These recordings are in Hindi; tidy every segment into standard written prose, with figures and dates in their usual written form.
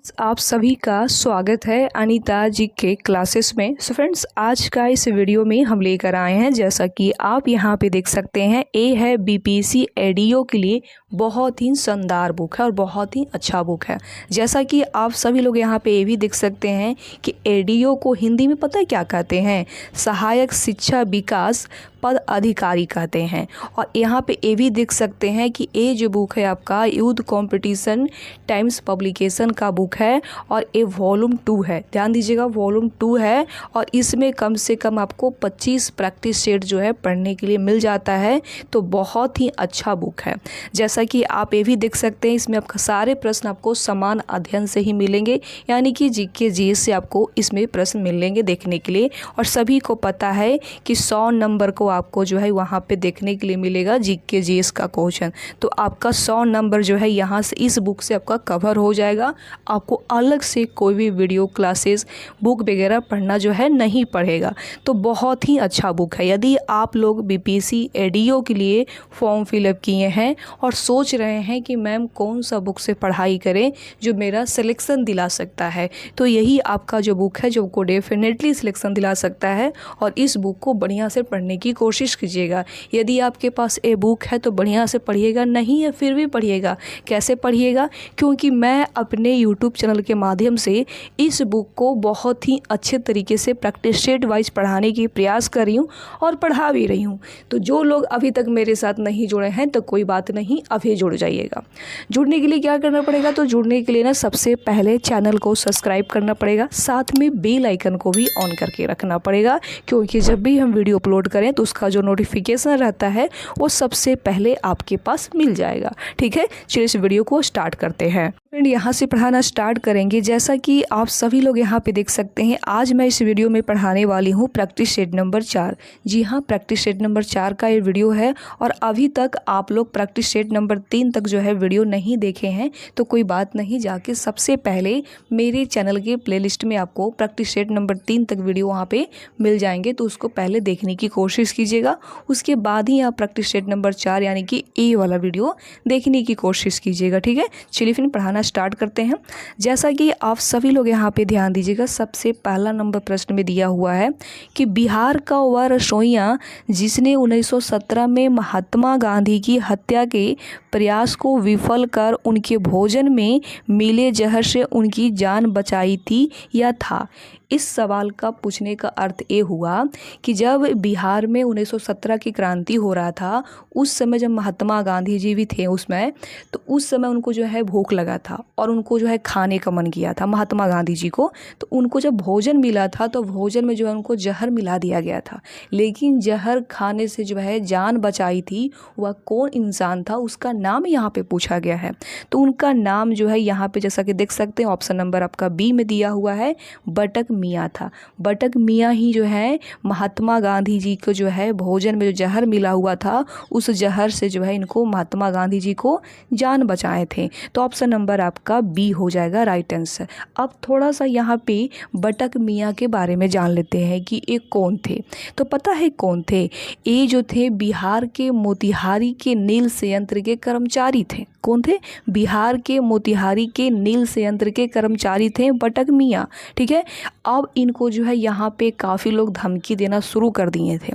आप सभी का स्वागत है अनीता जी के क्लासेस में। सो फ्रेंड्स, आज का इस वीडियो में हम लेकर आए हैं, जैसा कि आप यहाँ पे देख सकते हैं, ए है बीपीएससी एडीओ के लिए बहुत ही शानदार बुक है और बहुत ही अच्छा बुक है। जैसा कि आप सभी लोग यहाँ पे ये भी देख सकते हैं कि एडीओ को हिंदी में पता है क्या कहते हैं? सहायक शिक्षा विकास पद अधिकारी कहते हैं। और यहाँ पे ये भी देख सकते हैं कि ये जो बुक है आपका यूथ कंपटीशन टाइम्स पब्लिकेशन का बुक है और ये वॉल्यूम 2 है। ध्यान दीजिएगा, वॉल्यूम 2 है और इसमें कम से कम आपको 25 प्रैक्टिस सेट जो है पढ़ने के लिए मिल जाता है। तो बहुत ही अच्छा बुक है। जैसा कि आप ये भी देख सकते हैं, इसमें आपका सारे प्रश्न आपको समान अध्ययन से ही मिलेंगे, यानी कि जीके जीएस से आपको इसमें प्रश्न मिलेंगे देखने के लिए। और सभी को पता है कि 100 नंबर को आपको जो है वहाँ पे देखने के लिए मिलेगा जीके जीएस का क्वेश्चन। तो आपका 100 नंबर जो है यहाँ से इस बुक से आपका कवर हो जाएगा। आपको अलग से कोई भी वीडियो क्लासेस बुक वगैरह पढ़ना जो है नहीं पड़ेगा। तो बहुत ही अच्छा बुक है। यदि आप लोग बीपीएससी एडीओ के लिए फॉर्म फिलअप किए हैं और सोच रहे हैं कि मैम कौन सा बुक से पढ़ाई करें जो मेरा सिलेक्शन दिला सकता है, तो यही आपका जो बुक है जो आपको डेफिनेटली सिलेक्शन दिला सकता है। और इस बुक को बढ़िया से पढ़ने की कोशिश कीजिएगा। यदि आपके पास ये बुक है तो बढ़िया से पढ़िएगा, नहीं है फिर भी पढ़िएगा। कैसे पढ़िएगा? क्योंकि मैं अपने यूट्यूब चैनल के माध्यम से इस बुक को बहुत ही अच्छे तरीके से प्रैक्टिस सेट वाइज पढ़ाने की प्रयास कर रही हूँ और पढ़ा भी रही हूँ। तो जो लोग अभी तक मेरे साथ नहीं जुड़े हैं तो कोई बात नहीं, अभी जुड़ जाइएगा। जुड़ने के लिए क्या करना पड़ेगा? तो जुड़ने के लिए ना सबसे पहले चैनल को सब्सक्राइब करना पड़ेगा, साथ में बेल आइकन को भी ऑन करके रखना पड़ेगा, क्योंकि जब भी हम वीडियो अपलोड करें तो उसका जो नोटिफिकेशन रहता है वो सबसे पहले आपके पास मिल जाएगा। ठीक है, चलिए इस वीडियो को स्टार्ट करते हैं। फ्रेंड, यहाँ से पढ़ाना स्टार्ट करेंगे। जैसा कि आप सभी लोग यहाँ पे देख सकते हैं, आज मैं इस वीडियो में पढ़ाने वाली हूँ प्रैक्टिस सेट नंबर 4। जी हाँ, प्रैक्टिस सेट नंबर 4 का ये वीडियो है। और अभी तक आप लोग प्रैक्टिस सेट नंबर 3 तक जो है वीडियो नहीं देखे हैं तो कोई बात नहीं, जाके सबसे पहले मेरे चैनल के प्लेलिस्ट में आपको प्रैक्टिस सेट नंबर 3 तक वीडियो वहाँ पे मिल जाएंगे, तो उसको पहले देखने की कोशिश कीजिएगा। उसके बाद ही आप प्रैक्टिस सेट नंबर 4 यानी कि ए वाला वीडियो देखने की कोशिश कीजिएगा। ठीक है, चलिए फिर पढ़ाना स्टार्ट करते हैं। जैसा कि आप सभी लोग यहाँ पे ध्यान दीजिएगा, सबसे पहला नंबर प्रश्न में दिया हुआ है कि बिहार का वह रसोइया जिसने 1917 में महात्मा गांधी की हत्या के प्रयास को विफल कर उनके भोजन में मिले जहर से उनकी जान बचाई थी या था। इस सवाल का पूछने का अर्थ ये हुआ कि जब बिहार में 1917 की क्रांति हो रहा था, उस समय जब महात्मा गांधी जी भी थे उसमें, तो उस समय उनको जो है भूख लगा था और उनको जो है खाने का मन किया था महात्मा गांधी जी को। तो उनको जब भोजन मिला था तो भोजन में जो है उनको जहर मिला दिया गया था, लेकिन जहर खाने से जो है जान बचाई थी वह कौन इंसान था, उसका नाम यहाँ पे पूछा गया है। तो उनका नाम जो है यहाँ पे जैसा कि देख सकते हैं, ऑप्शन नंबर आपका बी में दिया हुआ है, बटक मियाँ था। बटक मियाँ ही जो है महात्मा गांधी जी को जो है भोजन में जो जहर मिला हुआ था उस जहर से जो है इनको महात्मा गांधी जी को जान बचाए थे। तो ऑप्शन नंबर आपका बी हो जाएगा राइट आंसर। अब थोड़ा सा यहाँ पे बटक मियाँ के बारे में जान लेते हैं कि ये कौन थे। तो पता है कौन थे? ये जो थे बिहार के मोतिहारी के नील संयंत्र के कर्मचारी थे। कौन थे? बिहार के मोतिहारी के नील संयंत्र के कर्मचारी थे बटक मियाँ। ठीक है, अब इनको जो है यहाँ पे काफ़ी लोग धमकी देना शुरू कर दिए थे,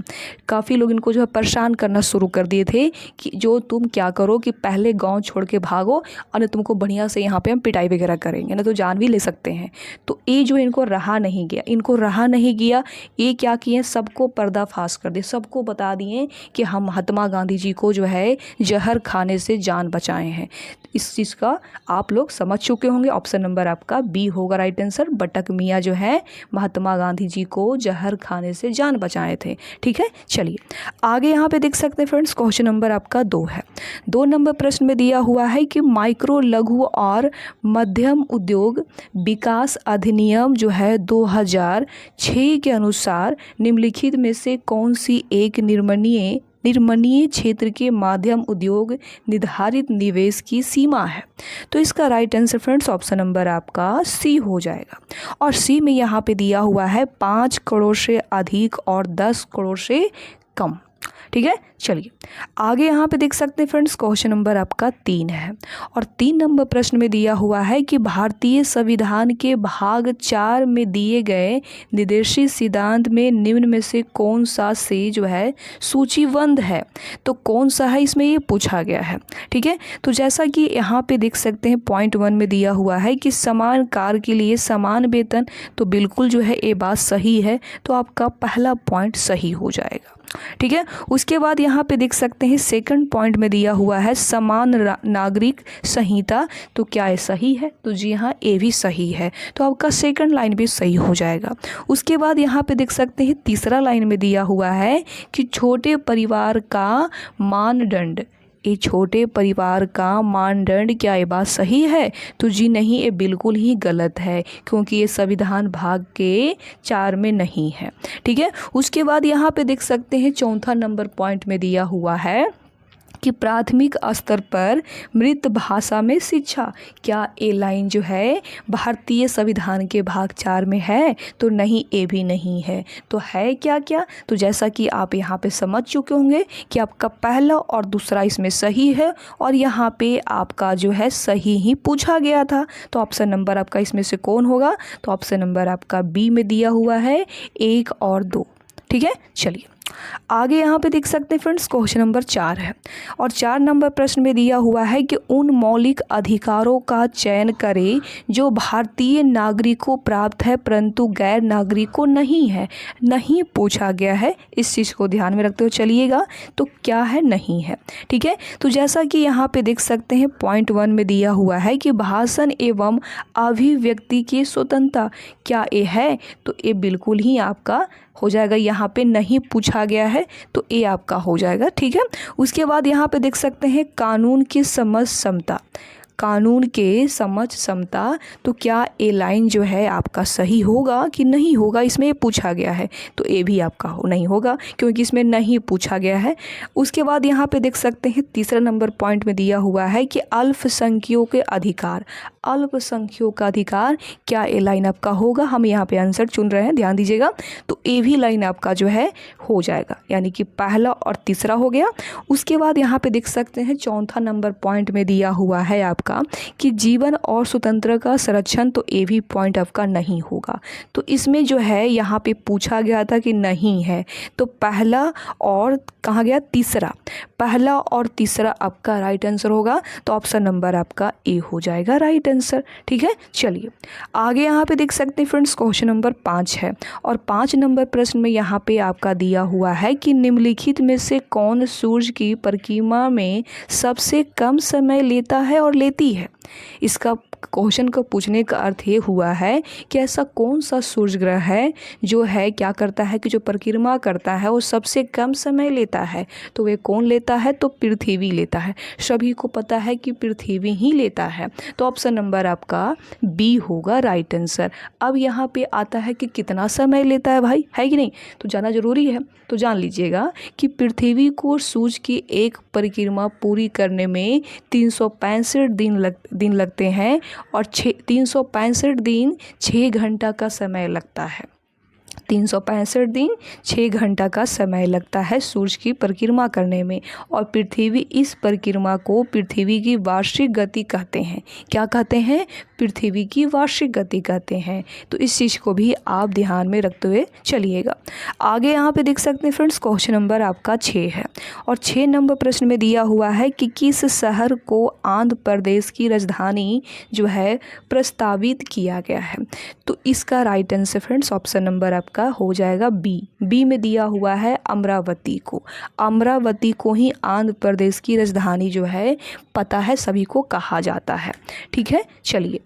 काफ़ी लोग इनको जो है परेशान करना शुरू कर दिए थे कि जो तुम क्या करो कि पहले गांव छोड़ के भागो और तुमको बढ़िया से यहाँ पे हम पिटाई वगैरह करेंगे, ना तो जान भी ले सकते हैं। तो ये जो इनको रहा नहीं गया, ये क्या किए, सबको पर्दाफाश कर दिए, सबको बता दिए कि हम महात्मा गांधी जी को जो है जहर खाने से जान बचाए हैं। इस चीज़ का आप लोग समझ चुके होंगे। ऑप्शन नंबर आपका बी होगा राइट आंसर। बटक मियाँ जो है महात्मा गांधी जी को जहर खाने से जान बचाए थे। ठीक है, चलिए आगे यहाँ पे देख सकते हैं फ्रेंड्स, क्वेश्चन नंबर आपका 2 है। 2 नंबर प्रश्न में दिया हुआ है कि माइक्रो लघु और मध्यम उद्योग विकास अधिनियम जो है 2006 के अनुसार निम्नलिखित में से कौन सी एक निर्माणीय क्षेत्र के माध्यम उद्योग निर्धारित निवेश की सीमा है? तो इसका right answer friends option number आपका सी हो जाएगा। और सी में यहाँ पे दिया हुआ है 5 करोड़ से अधिक और 10 करोड़ से कम। ठीक है। चलिए आगे यहाँ पे देख सकते हैं फ्रेंड्स, क्वेश्चन नंबर आपका 3 है और 3 नंबर प्रश्न में दिया हुआ है कि भारतीय संविधान के भाग 4 में दिए गए निर्देशित सिद्धांत में निम्न में से कौन सा से जो है सूचीबद्ध है। तो कौन सा है इसमें ये पूछा गया है। ठीक है, तो जैसा कि यहाँ पे देख सकते हैं पॉइंट 1 में दिया हुआ है कि समान कार्य के लिए समान वेतन, तो बिल्कुल जो है ये बात सही है, तो आपका पहला पॉइंट सही हो जाएगा। ठीक है, उसके बाद यहाँ पे देख सकते हैं सेकंड पॉइंट में दिया हुआ है समान नागरिक संहिता, तो क्या ये सही है? तो जी हाँ, ये भी सही है, तो आपका सेकंड लाइन भी सही हो जाएगा। उसके बाद यहाँ पे देख सकते हैं तीसरा लाइन में दिया हुआ है कि छोटे परिवार का मानदंड, ये छोटे परिवार का मानदंड, क्या ये बात सही है? तो जी नहीं, ये बिल्कुल ही गलत है, क्योंकि ये संविधान भाग के 4 में नहीं है। ठीक है, उसके बाद यहाँ पे देख सकते हैं चौथा नंबर पॉइंट में दिया हुआ है कि प्राथमिक स्तर पर मृत भाषा में शिक्षा, क्या ये लाइन जो है भारतीय संविधान के भाग 4 में है? तो नहीं, ये भी नहीं है। तो है क्या क्या? तो जैसा कि आप यहाँ पे समझ चुके होंगे कि आपका पहला और दूसरा इसमें सही है और यहाँ पे आपका जो है सही ही पूछा गया था। तो ऑप्शन नंबर आपका इसमें से कौन होगा? तो ऑप्शन नंबर आपका बी में दिया हुआ है 1 और 2। ठीक है, चलिए आगे यहाँ पे देख सकते हैं फ्रेंड्स, क्वेश्चन नंबर 4 है और 4 नंबर प्रश्न में दिया हुआ है कि उन मौलिक अधिकारों का चयन करें जो भारतीय नागरिकों प्राप्त है परंतु गैर नागरिकों नहीं है। नहीं पूछा गया है, इस चीज़ को ध्यान में रखते हुए चलिएगा। तो क्या है? नहीं है। ठीक है, तो जैसा कि यहाँ पे देख सकते हैं पॉइंट 1 में दिया हुआ है कि भाषण एवं अभिव्यक्ति की स्वतंत्रता, क्या ये है? तो ये बिल्कुल ही आपका हो जाएगा, यहाँ पे नहीं पूछा गया है, तो ये आपका हो जाएगा। ठीक है, उसके बाद यहाँ पे देख सकते हैं कानून की समझ क्षमता, कानून के समझ क्षमता, तो क्या ये लाइन जो है आपका सही होगा कि नहीं होगा? इसमें ये पूछा गया है, तो ये भी आपका नहीं होगा, क्योंकि इसमें नहीं पूछा गया है। उसके बाद यहाँ पे देख सकते हैं तीसरा नंबर पॉइंट में दिया हुआ है कि अल्पसंख्यकों के अधिकार, अल्पसंख्यकों का अधिकार, क्या ये लाइन आपका होगा? हम यहाँ पे आंसर चुन रहे हैं, ध्यान दीजिएगा। तो ये भी लाइन आपका जो है हो जाएगा, यानी कि पहला और तीसरा हो गया। उसके बाद यहाँ पे देख सकते हैं चौथा नंबर पॉइंट में दिया हुआ है आपका कि जीवन और स्वतंत्रता का संरक्षण, तो ये भी पॉइंट आपका नहीं होगा। तो इसमें जो है यहाँ पे पूछा गया था कि नहीं है, तो पहला और कहाँ गया? तीसरा, पहला और तीसरा आपका राइट आंसर होगा। तो ऑप्शन नंबर आपका ए हो जाएगा राइट आंसर। ठीक है, चलिए आगे यहाँ पे देख सकते हैं फ्रेंड्स, क्वेश्चन नंबर 5 है और 5 नंबर प्रश्न में यहाँ पे आपका दिया हुआ है कि निम्नलिखित में से कौन सूर्य की परिक्रमा में सबसे कम समय लेता है और लेती है। इसका क्वेश्चन को पूछने का अर्थ ये हुआ है कि ऐसा कौन सा सूर्य ग्रह है जो है क्या करता है कि जो परिक्रमा करता है वो सबसे कम समय लेता है। तो वे कौन लेता है? तो पृथ्वी लेता है। सभी को पता है कि पृथ्वी ही लेता है, तो ऑप्शन नंबर आपका बी होगा राइट आंसर। अब यहाँ पे आता है कि कितना समय लेता है भाई, है कि नहीं? तो जानना जरूरी है, तो जान लीजिएगा कि पृथ्वी को सूर्य की एक परिक्रमा पूरी करने में 365 दिन लगते हैं और 365 दिन 6 घंटा का समय लगता है। 365 दिन 6 घंटा का समय लगता है सूर्य की परिक्रमा करने में, और पृथ्वी इस परिक्रमा को पृथ्वी की वार्षिक गति कहते हैं। क्या कहते हैं? पृथ्वी की वार्षिक गति कहते हैं। तो इस चीज़ को भी आप ध्यान में रखते हुए चलिएगा। आगे यहाँ पे देख सकते हैं फ्रेंड्स, क्वेश्चन नंबर आपका 6 है और 6 नंबर प्रश्न में दिया हुआ है कि किस शहर को आंध्र प्रदेश की राजधानी जो है प्रस्तावित किया गया है। तो इसका right answer friends option number आपका हो जाएगा बी में दिया हुआ है अमरावती को। अमरावती को ही आंध्र प्रदेश की राजधानी जो है पता है सभी को कहा जाता है। ठीक है, चलिए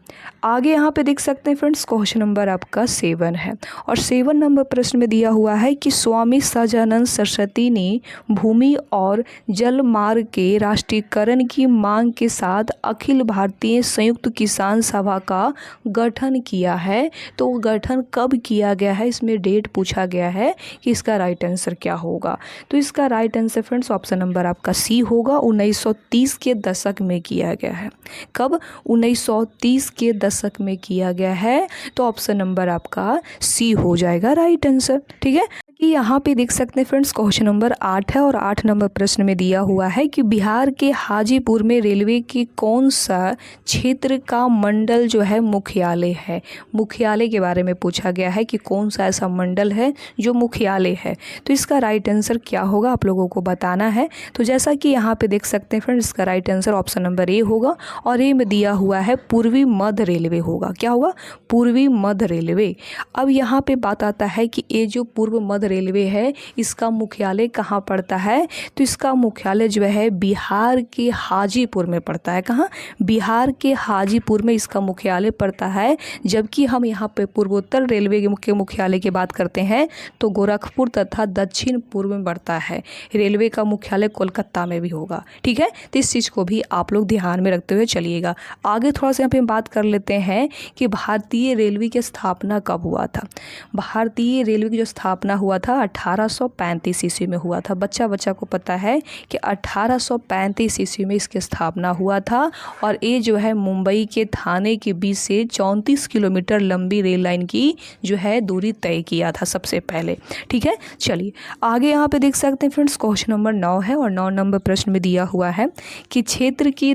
आगे यहाँ पे देख सकते हैं फ्रेंड्स, क्वेश्चन नंबर आपका 7 है और 7 नंबर प्रश्न में दिया हुआ है कि स्वामी सहजानंद सरस्वती ने भूमि और जल मार्ग के राष्ट्रीयकरण की मांग के साथ अखिल भारतीय संयुक्त किसान सभा का गठन किया है। तो गठन कब किया गया है, इसमें डेट पूछा गया है कि इसका राइट आंसर क्या होगा। तो इसका right answer friends option number आपका सी होगा। 1930 के दशक में किया गया है। कब? 1930 के दशक में किया गया है। तो ऑप्शन नंबर आपका सी हो जाएगा राइट आंसर। ठीक है, कि यहाँ पे देख सकते हैं फ्रेंड्स क्वेश्चन नंबर 8 है और 8 नंबर प्रश्न में दिया हुआ है कि बिहार के हाजीपुर में रेलवे के कौन सा क्षेत्र का मंडल जो है मुख्यालय है। मुख्यालय के बारे में पूछा गया है कि कौन सा ऐसा मंडल है जो मुख्यालय है। तो इसका राइट आंसर क्या होगा आप लोगों को बताना है। तो जैसा कि यहाँ पे देख सकते हैं फ्रेंड्स इसका right answer option number A होगा और ए में दिया हुआ है पूर्वी मध्य रेलवे होगा। क्या होगा? पूर्वी मध्य रेलवे। अब यहाँ पे बात आता है कि ये जो पूर्व मध्य रेलवे है इसका मुख्यालय कहाँ पड़ता है। तो इसका मुख्यालय जो है बिहार के हाजीपुर में पड़ता है। कहाँ? बिहार के हाजीपुर में इसका मुख्यालय पड़ता है। जबकि हम यहाँ पे पूर्वोत्तर रेलवे के मुख्यालय की बात करते हैं तो गोरखपुर तथा दक्षिण पूर्व में पड़ता है। रेलवे का मुख्यालय कोलकाता में भी होगा। ठीक है, तो इस चीज़ को भी आप लोग ध्यान में रखते हुए चलिएगा। आगे थोड़ा सा यहाँ पे बात कर लेते हैं कि भारतीय रेलवे की स्थापना कब हुआ था। भारतीय रेलवे की जो स्थापना हुआ था 1835 ईस्वी में हुआ था। बच्चा को पता है कि 1835 ईस्वी में इसकी स्थापना हुआ था और ये जो है मुंबई के थाने के बीच से 34 किलोमीटर लंबी रेल लाइन की जो है दूरी तय किया था सबसे पहले। ठीक है, चलिए आगे यहाँ पे देख सकते हैं फ्रेंड्स क्वेश्चन नंबर 9 है और 9 नंबर प्रश्न में दिया हुआ है कि क्षेत्र की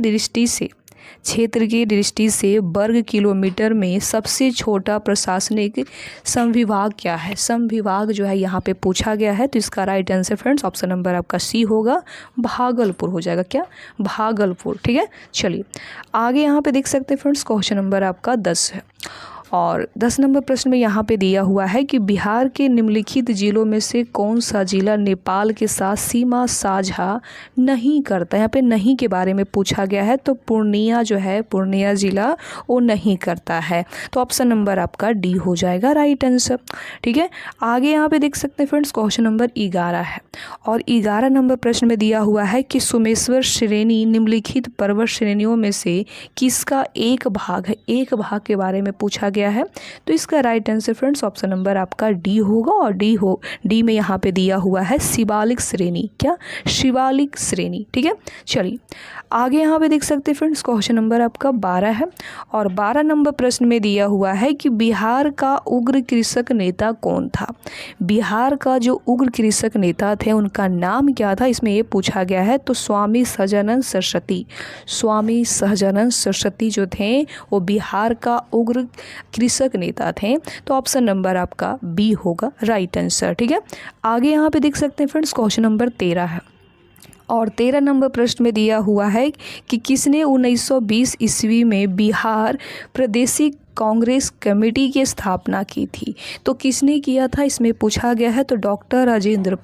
दृष्टि से वर्ग किलोमीटर में सबसे छोटा प्रशासनिक संविभाग क्या है। संविभाग जो है यहाँ पे पूछा गया है। तो इसका right answer friends option number आपका सी होगा, भागलपुर हो जाएगा। क्या? भागलपुर। ठीक है, चलिए आगे यहाँ पे देख सकते हैं फ्रेंड्स क्वेश्चन नंबर आपका 10 है और 10 नंबर प्रश्न में यहाँ पे दिया हुआ है कि बिहार के निम्नलिखित जिलों में से कौन सा जिला नेपाल के साथ सीमा साझा नहीं करता है। यहाँ पे नहीं के बारे में पूछा गया है। तो पूर्णिया जो है, पूर्णिया जिला वो नहीं करता है। तो ऑप्शन नंबर आपका डी हो जाएगा राइट आंसर। ठीक है, आगे यहाँ पे देख सकते हैं फ्रेंड्स क्वेश्चन नंबर 11 है और 11 नंबर प्रश्न में दिया हुआ है कि सोमेश्वर श्रेणी निम्नलिखित पर्वत श्रेणियों में से किसका एक भाग है। एक भाग के बारे में पूछा गया है। तो इसका right answer friends option number आपका डी होगा और डी में यहाँ पे दिया हुआ है शिवालिक श्रेणी। क्या? शिवालिक श्रेणी। ठीक है, चलिए आगे यहाँ पे देख सकते हैं फ्रेंड्स क्वेश्चन नंबर आपका 12 है और 12 नंबर प्रश्न में दिया हुआ है कि बिहार का उग्र कृषक नेता कौन था। बिहार का जो उग्र कृषक नेता थे उनका नाम क्या था, इसमें ये पूछा गया है। तो स्वामी सहजानंद सरस्वती जो थे वो बिहार का उग्र कृषक नेता थे। तो ऑप्शन नंबर आपका बी होगा राइट आंसर। ठीक है, आगे यहाँ पे देख सकते हैं फ्रेंड्स क्वेश्चन नंबर 13 है और 13 नंबर प्रश्न में दिया हुआ है कि किसने 1920 ईस्वी में बिहार प्रादेशिक कांग्रेस कमेटी की स्थापना की थी। तो किसने किया था इसमें पूछा गया है। तो डॉक्टर राजेंद्र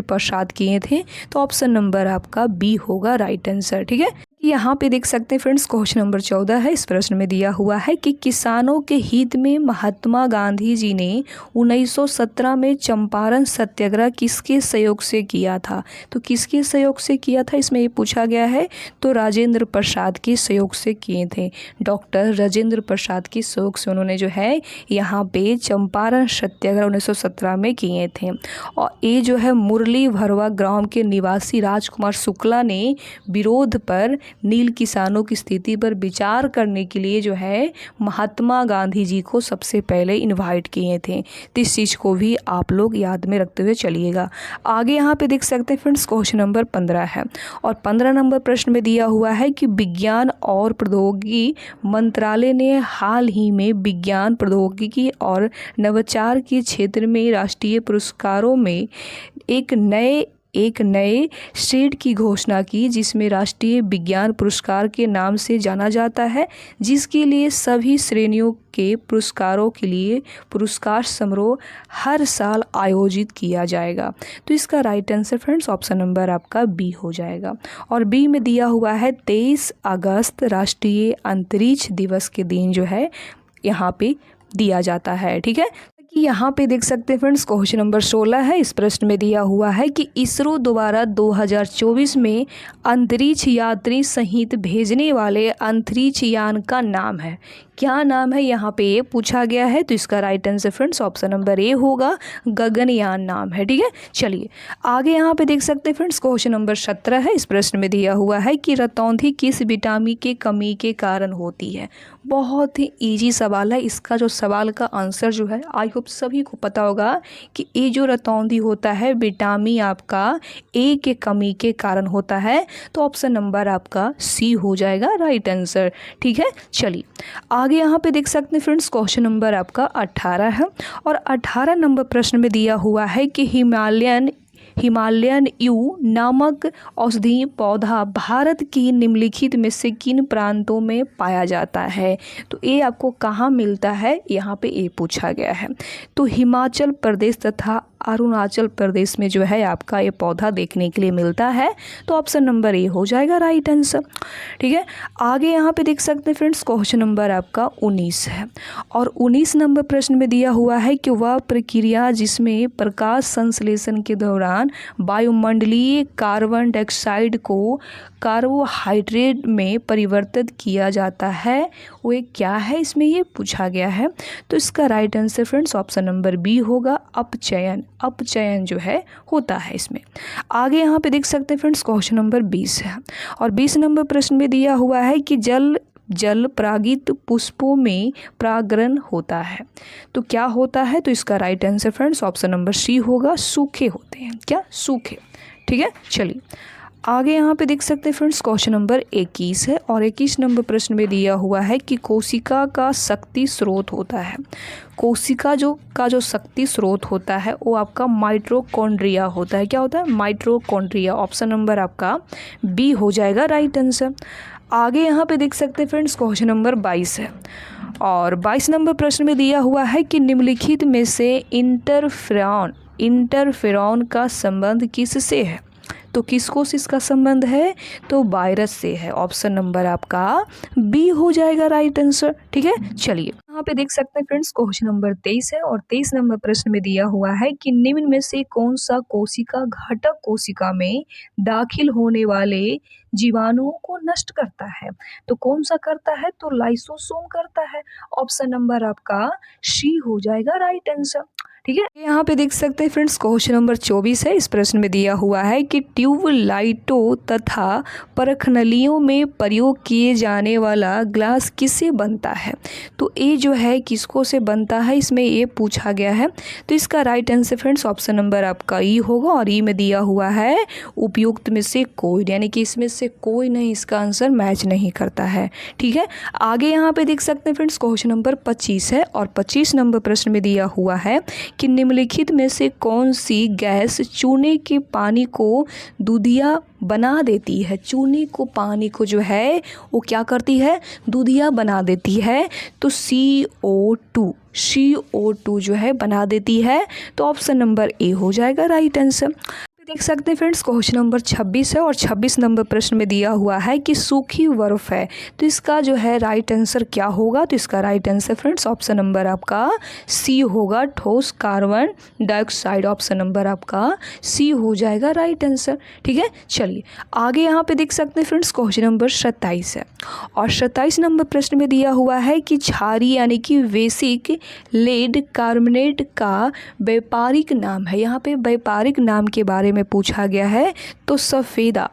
प्रसाद किए थे। तो ऑप्शन नंबर आपका बी होगा राइट आंसर। ठीक है, यहाँ पे देख सकते हैं फ्रेंड्स क्वेश्चन नंबर 14 है। इस प्रश्न में दिया हुआ है कि किसानों के हित में महात्मा गांधी जी ने 1917 में चंपारण सत्याग्रह किसके सहयोग से किया था। तो किसके सहयोग से किया था इसमें ये पूछा गया है। तो राजेंद्र प्रसाद के सहयोग से किए थे। डॉक्टर राजेंद्र प्रसाद के सहयोग से उन्होंने जो है यहाँ पे चंपारण सत्याग्रह 1917 में किए थे। और ये जो है मुरली भरवा ग्राम के निवासी राजकुमार शुक्ला ने विरोध पर नील किसानों की स्थिति पर विचार करने के लिए जो है महात्मा गांधी जी को सबसे पहले इनवाइट किए थे। तो इस चीज़ को भी आप लोग याद में रखते हुए चलिएगा। आगे यहाँ पे देख सकते हैं फ्रेंड्स क्वेश्चन नंबर 15 है और 15 नंबर प्रश्न में दिया हुआ है कि विज्ञान और प्रौद्योगिकी मंत्रालय ने हाल ही में विज्ञान प्रौद्योगिकी और नवाचार के क्षेत्र में राष्ट्रीय पुरस्कारों में एक नए श्रेणी की घोषणा की जिसमें राष्ट्रीय विज्ञान पुरस्कार के नाम से जाना जाता है, जिसके लिए सभी श्रेणियों के पुरस्कारों के लिए पुरस्कार समारोह हर साल आयोजित किया जाएगा। तो इसका right answer friends option number आपका बी हो जाएगा और बी में दिया हुआ है 23 अगस्त राष्ट्रीय अंतरिक्ष दिवस के दिन जो है यहाँ पे दिया जाता है। ठीक है, यहाँ पे देख सकते हैं फ्रेंड्स क्वेश्चन नंबर 16 है। इस प्रश्न में दिया हुआ है कि इसरो द्वारा 2024 में अंतरिक्ष यात्री सहित भेजने वाले अंतरिक्ष यान का नाम है। क्या नाम है यहाँ पे ये पूछा गया है। तो इसका right answer friends option number A होगा, गगनयान नाम है। ठीक है, चलिए आगे यहाँ पे देख सकते हैं फ्रेंड्स क्वेश्चन नंबर 17 है। इस प्रश्न में दिया हुआ है कि रतौंधी किस विटामिन के कमी के कारण होती है। बहुत ही इजी सवाल है। इसका जो सवाल का आंसर जो है आई होप सभी को पता होगा कि ये जो रतौंधी होता है विटामिन आपका ए के कमी के कारण होता है। तो ऑप्शन नंबर आपका सी हो जाएगा राइट आंसर। ठीक है, चलिए आगे यहाँ पे देख सकते हैं फ्रेंड्स, क्वेश्चन नंबर आपका 18 है और 18 नंबर प्रश्न में दिया हुआ है कि हिमालयन यू नामक औषधीय पौधा भारत की निम्नलिखित में से किन प्रांतों में पाया जाता है। तो ये आपको कहाँ मिलता है, यहाँ पे ये पूछा गया है। तो हिमाचल प्रदेश तथा अरुणाचल प्रदेश में जो है आपका ये पौधा देखने के लिए मिलता है। तो ऑप्शन नंबर ए हो जाएगा राइट आंसर। ठीक है, आगे यहाँ पे देख सकते हैं फ्रेंड्स, क्वेश्चन नंबर आपका 19 है और 19 नंबर प्रश्न में दिया हुआ है कि वह प्रक्रिया जिसमें प्रकाश संश्लेषण के दौरान वायुमंडलीय कार्बन डाइऑक्साइड को कार्बोहाइड्रेट में परिवर्तित किया जाता है वो क्या है, इसमें ये पूछा गया है। तो इसका right answer friends option number B होगा, अपचयन जो है होता है इसमें। आगे यहाँ पे देख सकते हैं फ्रेंड्स, क्वेश्चन नंबर 20 है और 20 नंबर प्रश्न में दिया हुआ है कि जल परागित पुष्पों में परागण होता है। तो क्या होता है, तो इसका right answer friends option number C होगा, सूखे होते हैं। क्या, सूखे। ठीक है, चलिए आगे यहाँ पे देख सकते हैं फ्रेंड्स, क्वेश्चन नंबर 21 है और 21 नंबर प्रश्न में दिया हुआ है कि कोशिका का शक्ति स्रोत होता है। कोशिका का जो शक्ति स्रोत होता है वो आपका माइटोकॉन्ड्रिया होता है। क्या होता है, माइटोकॉन्ड्रिया। ऑप्शन नंबर आपका बी हो जाएगा राइट आंसर। आगे यहाँ पे देख सकते हैं फ्रेंड्स, क्वेश्चन नंबर 22 है और 22 नंबर प्रश्न में दिया हुआ है कि निम्नलिखित में से इंटरफेरॉन का संबंध किससे है। तो किसको से इसका संबंध है, तो वायरस से है। ऑप्शन नंबर आपका बी हो जाएगा राइट आंसर। ठीक है, चलिए यहाँ पे देख सकते हैं फ्रेंड्स, क्वेश्चन नंबर 23 है और 23 नंबर प्रश्न में दिया हुआ है कि निम्न में से कौन सा कोशिका घटक कोशिका में दाखिल होने वाले जीवाणुओं को नष्ट करता है। तो कौन सा करता है, तो लाइसोसोम करता है। ऑप्शन नंबर आपका सी हो जाएगा राइट आंसर। ठीक है, यहाँ पे देख सकते हैं फ्रेंड्स, क्वेश्चन नंबर 24 है। इस प्रश्न में दिया हुआ है कि ट्यूबलाइटों तथा परखनलियों में प्रयोग किए जाने वाला ग्लास किससे बनता है। तो ये जो है किसको से बनता है, इसमें ये पूछा गया है। तो इसका right answer friends option number आपका ई होगा और ई में दिया हुआ है उपयुक्त में से कोई, यानी कि इसमें से कोई नहीं, इसका आंसर मैच नहीं करता है। ठीक है, आगे यहाँ पे देख सकते हैं फ्रेंड्स, क्वेश्चन नंबर 25 है और 25 नंबर प्रश्न में दिया हुआ है कि निम्नलिखित में से कौन सी गैस चूने के पानी को दूधिया बना देती है। चूने को पानी को जो है वो क्या करती है, दूधिया बना देती है। तो CO2 जो है बना देती है। तो ऑप्शन नंबर ए हो जाएगा राइट आंसर। देख सकते हैं फ्रेंड्स, क्वेश्चन नंबर 26 है और 26 नंबर प्रश्न में दिया हुआ है कि सूखी बर्फ है। तो इसका जो है राइट आंसर क्या होगा, तो इसका right answer friends option number आपका सी होगा, ठोस कार्बन डाइऑक्साइड। ऑप्शन नंबर आपका सी हो जाएगा राइट आंसर। ठीक है, चलिए आगे यहाँ पे देख सकते हैं फ्रेंड्स, क्वेश्चन नंबर 27 है और 27 नंबर प्रश्न में दिया हुआ है कि क्षारीय यानी कि बेसिक लेड कार्बोनेट का व्यापारिक नाम है। यहाँ पे व्यापारिक नाम के बारे में पूछा गया है। तो सफ़ेदा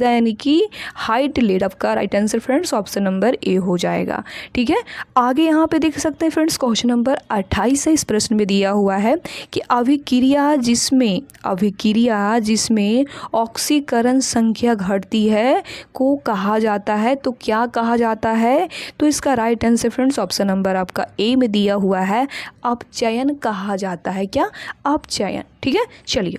यानी कि हाइट लेड। आपका right answer friends option number A हो जाएगा। ठीक है, आगे यहाँ पे देख सकते हैं फ्रेंड्स, क्वेश्चन नंबर 28 है। इस प्रश्न में दिया हुआ है कि अभिक्रिया जिसमें ऑक्सीकरण संख्या घटती है को कहा जाता है। तो क्या कहा जाता है, तो इसका right answer friends option number आपका ए में दिया हुआ है, अपचयन कहा जाता है। क्या, अपचयन। ठीक है, चलिए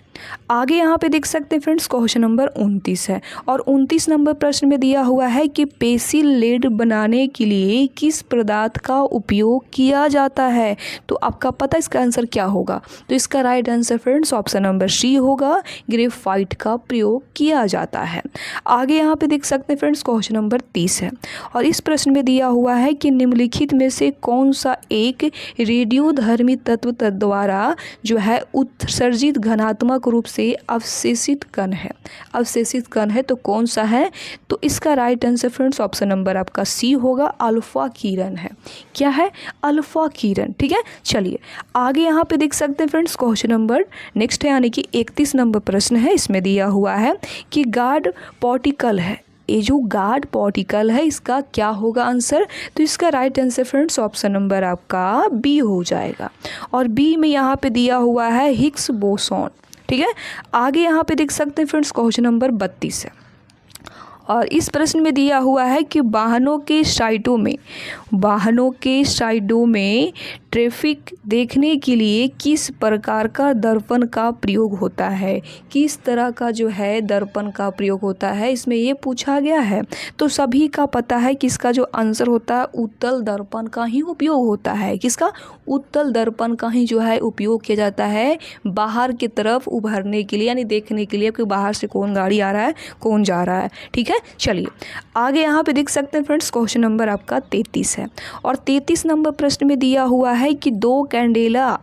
आगे यहाँ पे देख सकते हैं फ्रेंड्स, क्वेश्चन नंबर 29 है और 29 नंबर प्रश्न में दिया हुआ है कि पेंसिल लेड बनाने के लिए किस पदार्थ का उपयोग किया जाता है। तो आपका पता इसका आंसर क्या होगा, तो इसका right answer friends option number C होगा, ग्रेफाइट का प्रयोग किया जाता है। आगे यहाँ पे देख सकते हैं फ्रेंड्स, क्वेश्चन नंबर 30 है और इस प्रश्न में दिया हुआ है कि निम्नलिखित में से कौन सा एक रेडियोधर्मी तत्व द्वारा जो है उत्सर्जित घनात्मक रूप से अवशेषित कण है। तो कौन सा है, तो इसका right answer friends option number आपका सी होगा, अल्फा किरण है। क्या है, अल्फा किरण। ठीक है, चलिए आगे यहाँ पे देख सकते हैं फ्रेंड्स, क्वेश्चन नंबर नेक्स्ट है यानी कि 31 नंबर प्रश्न है। इसमें दिया हुआ है कि गार्ड पार्टिकल है ये जो गार्ड पार्टिकल है इसका क्या होगा आंसर? तो इसका right answer friends option number आपका बी हो जाएगा। और बी में यहाँ पे दिया हुआ है हिग्स बोसॉन। ठीक है, आगे यहाँ पे देख सकते हैं फ्रेंड्स क्वेश्चन नंबर 32 है और इस प्रश्न में दिया हुआ है कि वाहनों के साइडों में ट्रैफिक देखने के लिए किस प्रकार का दर्पण का प्रयोग होता है? किस तरह का जो है दर्पण का प्रयोग होता है, इसमें ये पूछा गया है। तो सभी का पता है कि इसका जो आंसर होता है उत्तल दर्पण का ही उपयोग होता है। किसका? उत्तल दर्पण का ही जो है उपयोग किया जाता है बाहर की तरफ उभरने के लिए, यानी देखने के लिए कि बाहर से कौन गाड़ी आ रहा है, कौन जा रहा है। ठीक है, चलिए आगे यहाँ पे देख सकते हैं फ्रेंड्स क्वेश्चन नंबर आपका 33 है और 33 नंबर प्रश्न में दिया हुआ है कि दो कैंडेला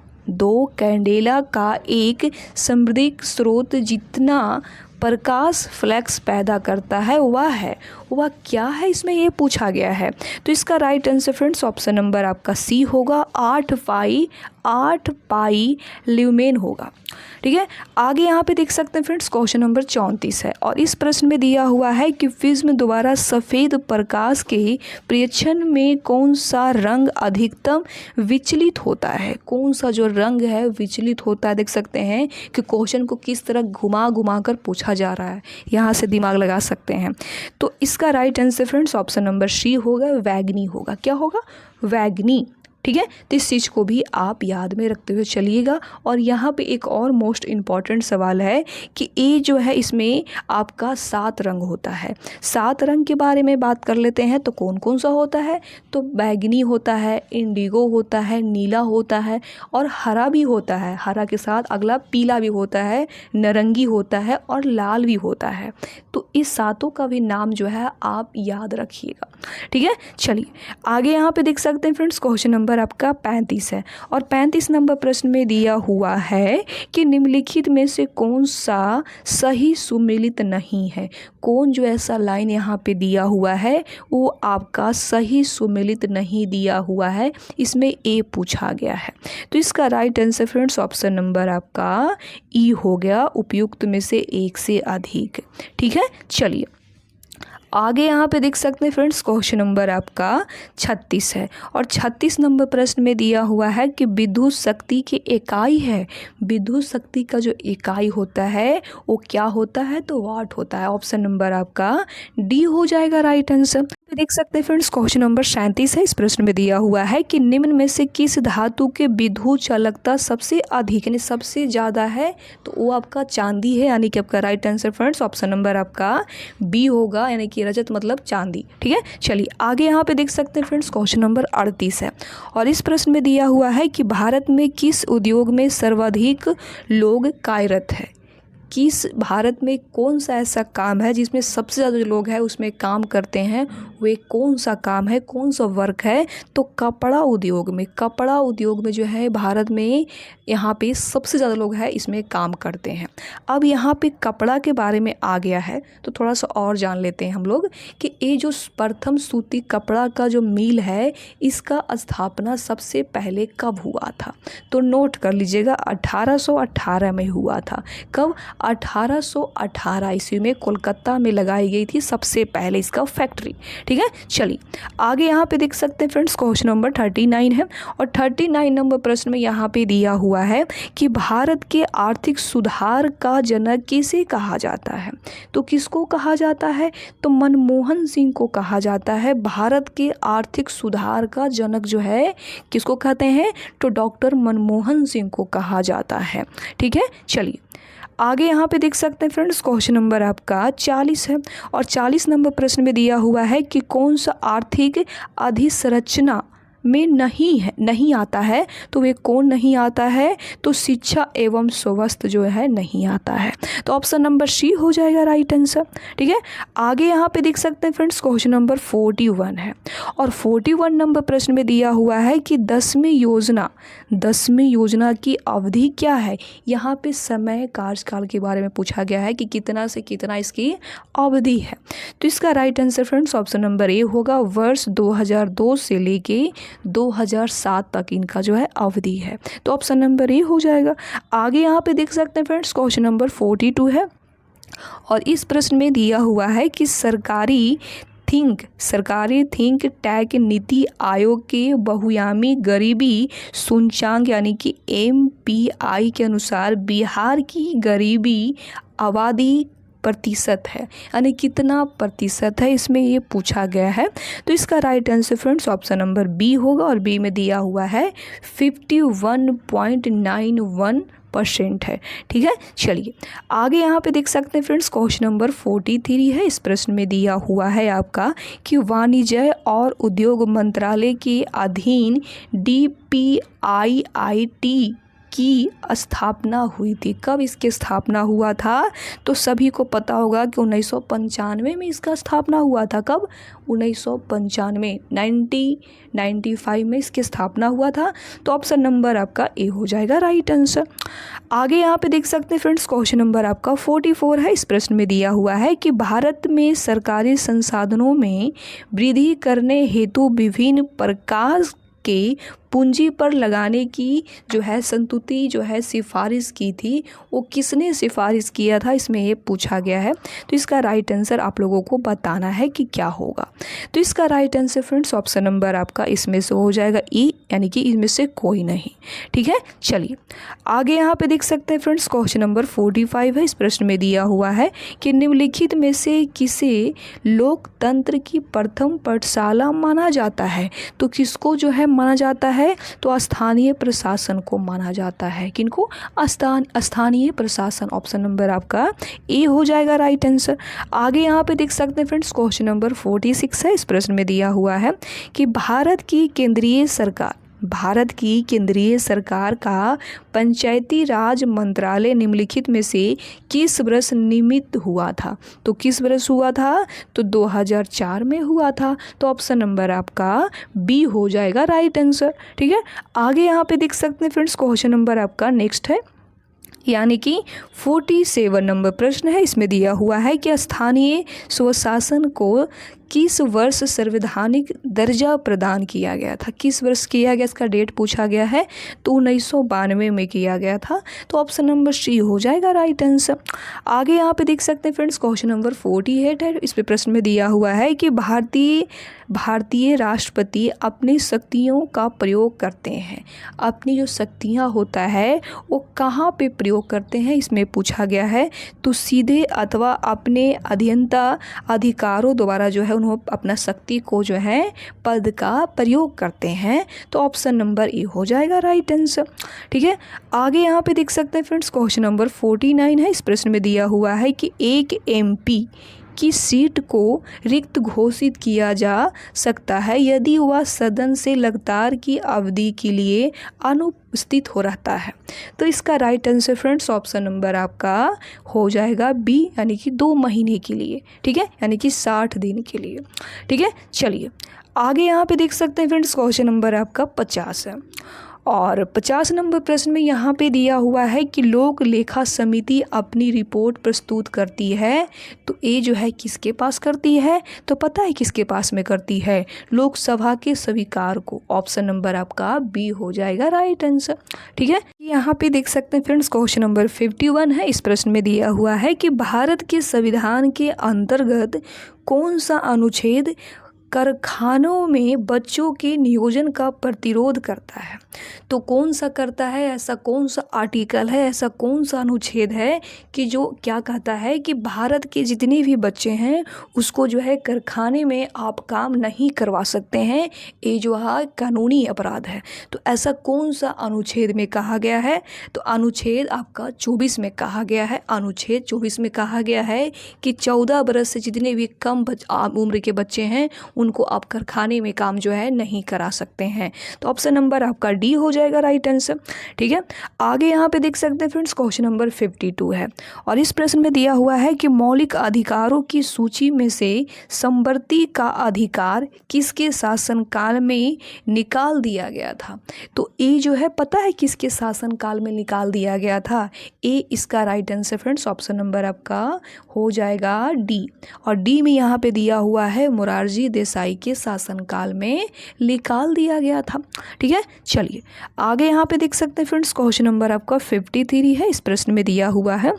का एक समृद्ध स्रोत जितना प्रकाश फ्लैक्स पैदा करता है वह क्या है, इसमें ये पूछा गया है। तो इसका right answer friends option number आपका सी होगा, 8 पाई ल्यूमेन होगा। ठीक है, आगे यहाँ पे देख सकते हैं फ्रेंड्स क्वेश्चन नंबर 34 है और इस प्रश्न में दिया हुआ है कि प्रिज्म द्वारा सफ़ेद प्रकाश के प्रेक्षण में कौन सा रंग अधिकतम विचलित होता है? कौन सा जो रंग है विचलित होता है? देख सकते हैं कि क्वेश्चन को किस तरह घुमा कर पूछा जा रहा है, यहाँ से दिमाग लगा सकते हैं। तो इसका right answer friends option number C होगा, वैगनी होगा। क्या होगा? वैगनी। ठीक है, तो इस चीज़ को भी आप याद में रखते हुए चलिएगा। और यहाँ पे एक और मोस्ट इम्पॉर्टेंट सवाल है कि ए जो है इसमें आपका 7 रंग होता है। 7 रंग के बारे में बात कर लेते हैं तो कौन कौन सा होता है? तो बैगनी होता है, इंडिगो होता है, नीला होता है और हरा भी होता है। हरा के साथ अगला पीला भी होता है, नारंगी होता है और लाल भी होता है। तो इस 7 का भी नाम जो है आप याद रखिएगा। ठीक है, चलिए आगे यहाँ पे देख सकते हैं फ्रेंड्स क्वेश्चन नंबर आपका 35 है और 35 नंबर प्रश्न में दिया हुआ है कि निम्नलिखित में से कौन सा सही सुमेलित नहीं है? कौन जो ऐसा लाइन यहाँ पे दिया हुआ है वो आपका सही सुमेलित नहीं दिया हुआ है, इसमें ए पूछा गया है। तो इसका right answer friends option number आपका ई हो गया, उपयुक्त में से एक से अधिक। ठीक है, चलिए आगे यहाँ पे देख सकते हैं फ्रेंड्स क्वेश्चन नंबर आपका 36 है और 36 नंबर प्रश्न में दिया हुआ है कि विद्युत शक्ति की इकाई है। विद्युत शक्ति का जो इकाई होता है वो क्या होता है? तो वाट होता है। ऑप्शन नंबर आपका डी हो जाएगा राइट आंसर। तो देख सकते हैं फ्रेंड्स क्वेश्चन नंबर 37 है। इस प्रश्न में दिया हुआ है कि निम्न में से किस धातु के विद्युत चालकता सबसे अधिक यानी सबसे ज़्यादा है? तो वो आपका चांदी है, यानी कि आपका right answer friends option number आपका बी होगा, यानी कि रजत मतलब चांदी। ठीक है, चलिए आगे यहाँ पे देख सकते हैं फ्रेंड्स क्वेश्चन नंबर 38 है और इस प्रश्न में दिया हुआ है कि भारत में किस उद्योग में सर्वाधिक लोग कार्यरत है? किस भारत में कौन सा ऐसा काम है जिसमें सबसे ज़्यादा जो लोग हैं उसमें काम करते हैं? वे कौन सा काम है, कौन सा वर्क है? तो कपड़ा उद्योग में जो है भारत में यहाँ पे सबसे ज़्यादा लोग हैं इसमें काम करते हैं। अब यहाँ पे कपड़ा के बारे में आ गया है तो थोड़ा सा और जान लेते हैं हम लोग कि ये जो प्रथम सूती कपड़ा का जो मिल है इसका स्थापना सबसे पहले कब हुआ था? तो नोट कर लीजिएगा, 1818 में हुआ था। कब? 1818 ईस्वी में कोलकाता में लगाई गई थी सबसे पहले इसका फैक्ट्री। ठीक है, चलिए आगे यहाँ पे देख सकते हैं फ्रेंड्स क्वेश्चन नंबर 39 है और 39 नंबर प्रश्न में यहाँ पे दिया हुआ है कि भारत के आर्थिक सुधार का जनक किसे कहा जाता है? तो किसको कहा जाता है? तो मनमोहन सिंह को कहा जाता है। भारत के आर्थिक सुधार का जनक जो है किसको कहते हैं? तो डॉक्टर मनमोहन सिंह को कहा जाता है। ठीक है, चलिए आगे यहाँ पे देख सकते हैं फ्रेंड्स क्वेश्चन नंबर आपका 40 है और 40 नंबर प्रश्न में दिया हुआ है कि कौन सा आर्थिक अधिसंरचना में नहीं आता है? तो वे कौन नहीं आता है? तो शिक्षा एवं स्वास्थ्य जो है नहीं आता है। तो ऑप्शन नंबर सी हो जाएगा राइट आंसर। ठीक है, आगे यहाँ पे देख सकते हैं फ्रेंड्स क्वेश्चन नंबर 41 है और 41 नंबर प्रश्न में दिया हुआ है कि 10वीं योजना की अवधि क्या है? यहाँ पे समय कार्यकाल के बारे में पूछा गया है कि कितना से कितना इसकी अवधि है। तो इसका right answer friends option number A होगा, वर्ष 2002 से लेके 2007 तक इनका जो है अवधि है। तो ऑप्शन नंबर ए हो जाएगा। आगे यहाँ पे देख सकते हैं फ्रेंड्स क्वेश्चन नंबर 42 है और इस प्रश्न में दिया हुआ है कि सरकारी थिंक टैंक नीति आयोग के बहुआयामी गरीबी सूचकांक यानी कि MPI के अनुसार बिहार की गरीबी आबादी प्रतिशत है, यानी कितना प्रतिशत है, इसमें ये पूछा गया है। तो इसका right answer friends option number B होगा और बी में दिया हुआ है 51.91% है। ठीक है, चलिए आगे यहाँ पे देख सकते हैं फ्रेंड्स क्वेश्चन नंबर 43 है। इस प्रश्न में दिया हुआ है आपका कि वाणिज्य और उद्योग मंत्रालय के अधीन DPIIT की स्थापना हुई थी। कब इसकी स्थापना हुआ था? तो सभी को पता होगा कि 1995 में इसका स्थापना हुआ था। कब? 1995, 1995 में इसकी स्थापना हुआ था। तो ऑप्शन नंबर आपका ए हो जाएगा राइट आंसर। आगे यहाँ पे देख सकते हैं फ्रेंड्स क्वेश्चन नंबर आपका 44 है। इस प्रश्न में दिया हुआ है कि भारत में सरकारी संसाधनों में वृद्धि करने हेतु विभिन्न प्रकार के पूंजी पर लगाने की जो है संतुति जो है सिफारिश की थी, वो किसने सिफारिश किया था, इसमें ये पूछा गया है। तो इसका राइट आंसर आप लोगों को बताना है कि क्या होगा। तो इसका right answer friends option number आपका इसमें से हो जाएगा ई, यानी कि इसमें से कोई नहीं। ठीक है, चलिए आगे यहाँ पे देख सकते हैं फ्रेंड्स क्वेश्चन नंबर 45 है। इस प्रश्न में दिया हुआ है कि निम्नलिखित में से किसे लोकतंत्र की प्रथम पाठशाला माना जाता है? तो किसको जो है माना जाता है? तो स्थानीय प्रशासन को माना जाता है। किनको? स्थानीय प्रशासन। ऑप्शन नंबर आपका ए हो जाएगा राइट आंसर। आगे यहाँ पे देख सकते हैं फ्रेंड्स क्वेश्चन नंबर 46 है। इस प्रश्न में दिया हुआ है कि भारत की केंद्रीय सरकार का पंचायती राज मंत्रालय निम्नलिखित में से किस वर्ष निमित्त हुआ था? तो किस वर्ष हुआ था? तो 2004 में हुआ था। तो ऑप्शन नंबर आपका बी हो जाएगा राइट आंसर। ठीक है, आगे यहाँ पे देख सकते हैं फ्रेंड्स क्वेश्चन नंबर आपका नेक्स्ट है, यानी कि 47 नंबर प्रश्न है। इसमें दिया हुआ है कि स्थानीय स्वशासन को किस वर्ष संवैधानिक दर्जा प्रदान किया गया था? किस वर्ष किया गया, इसका डेट पूछा गया है। तो 1992 में किया गया था। तो ऑप्शन नंबर सी हो जाएगा राइट आंसर। आगे यहाँ पे देख सकते हैं फ्रेंड्स क्वेश्चन नंबर 48 है। इस पे प्रश्न में दिया हुआ है कि भारतीय राष्ट्रपति अपनी शक्तियों का प्रयोग करते हैं। अपनी जो शक्तियाँ होता है वो कहाँ पे प्रयोग करते हैं, इसमें पूछा गया है। तो सीधे अथवा अपने अधिकारों द्वारा जो है उन्होंने अपना शक्ति को जो है पद का प्रयोग करते हैं। तो ऑप्शन नंबर ए हो जाएगा राइट आंसर। ठीक है, आगे यहाँ पे देख सकते हैं फ्रेंड्स क्वेश्चन नंबर 49 है। इस प्रश्न में दिया हुआ है कि एक MP की सीट को रिक्त घोषित किया जा सकता है यदि वह सदन से लगातार की अवधि के लिए अनुपस्थित हो रहता है। तो इसका right answer friends option number आपका हो जाएगा बी, यानी कि 2 महीने के लिए। ठीक है, यानी कि 60 दिन के लिए। ठीक है, चलिए आगे यहाँ पे देख सकते हैं फ्रेंड्स क्वेश्चन नंबर आपका 50 है। और 50 नंबर प्रश्न में यहाँ पे दिया हुआ है कि लोक लेखा समिति अपनी रिपोर्ट प्रस्तुत करती है। तो ये जो है किसके पास करती है? तो पता है किसके पास में करती है? लोकसभा के स्वीकार को। ऑप्शन नंबर आपका बी हो जाएगा राइट आंसर। ठीक है, यहाँ पे देख सकते हैं फ्रेंड्स क्वेश्चन नंबर 51 है। इस प्रश्न में दिया हुआ है कि भारत के संविधान के अंतर्गत कौन सा अनुच्छेद कारखानों में बच्चों के नियोजन का प्रतिरोध करता है? तो कौन सा करता है? ऐसा कौन सा आर्टिकल है, ऐसा कौन सा अनुच्छेद है कि जो क्या कहता है कि भारत के जितने भी बच्चे हैं उसको जो है कारखाने में आप काम नहीं करवा सकते हैं, ये जो है कानूनी अपराध है। तो ऐसा कौन सा अनुच्छेद में कहा गया है? तो अनुच्छेद आपका 24 में कहा गया है। अनुच्छेद 24 में कहा गया है कि 14 वर्ष से जितने भी कम उम्र के बच्चे हैं उनको आप कारखाने में काम जो है नहीं करा सकते हैं। तो ऑप्शन नंबर आपका डी हो जाएगा राइट आंसर। ठीक है, आगे यहाँ पे देख सकते हैं फ्रेंड्स क्वेश्चन नंबर 52 है। और इस प्रश्न में दिया हुआ है कि मौलिक अधिकारों की सूची में से समवर्ती का अधिकार किसके शासनकाल में निकाल दिया गया था? तो ए जो है पता है किसके शासनकाल में निकाल दिया गया था? ए इसका right answer friends option number आपका हो जाएगा डी। और डी में यहाँ पे दिया हुआ है मोरारजी देसाई के शासनकाल में निकाल दिया गया था। ठीक है, चलिए आगे यहाँ पे देख सकते हैं फ्रेंड्स क्वेश्चन नंबर आपका 53 है। इस प्रश्न में दिया हुआ है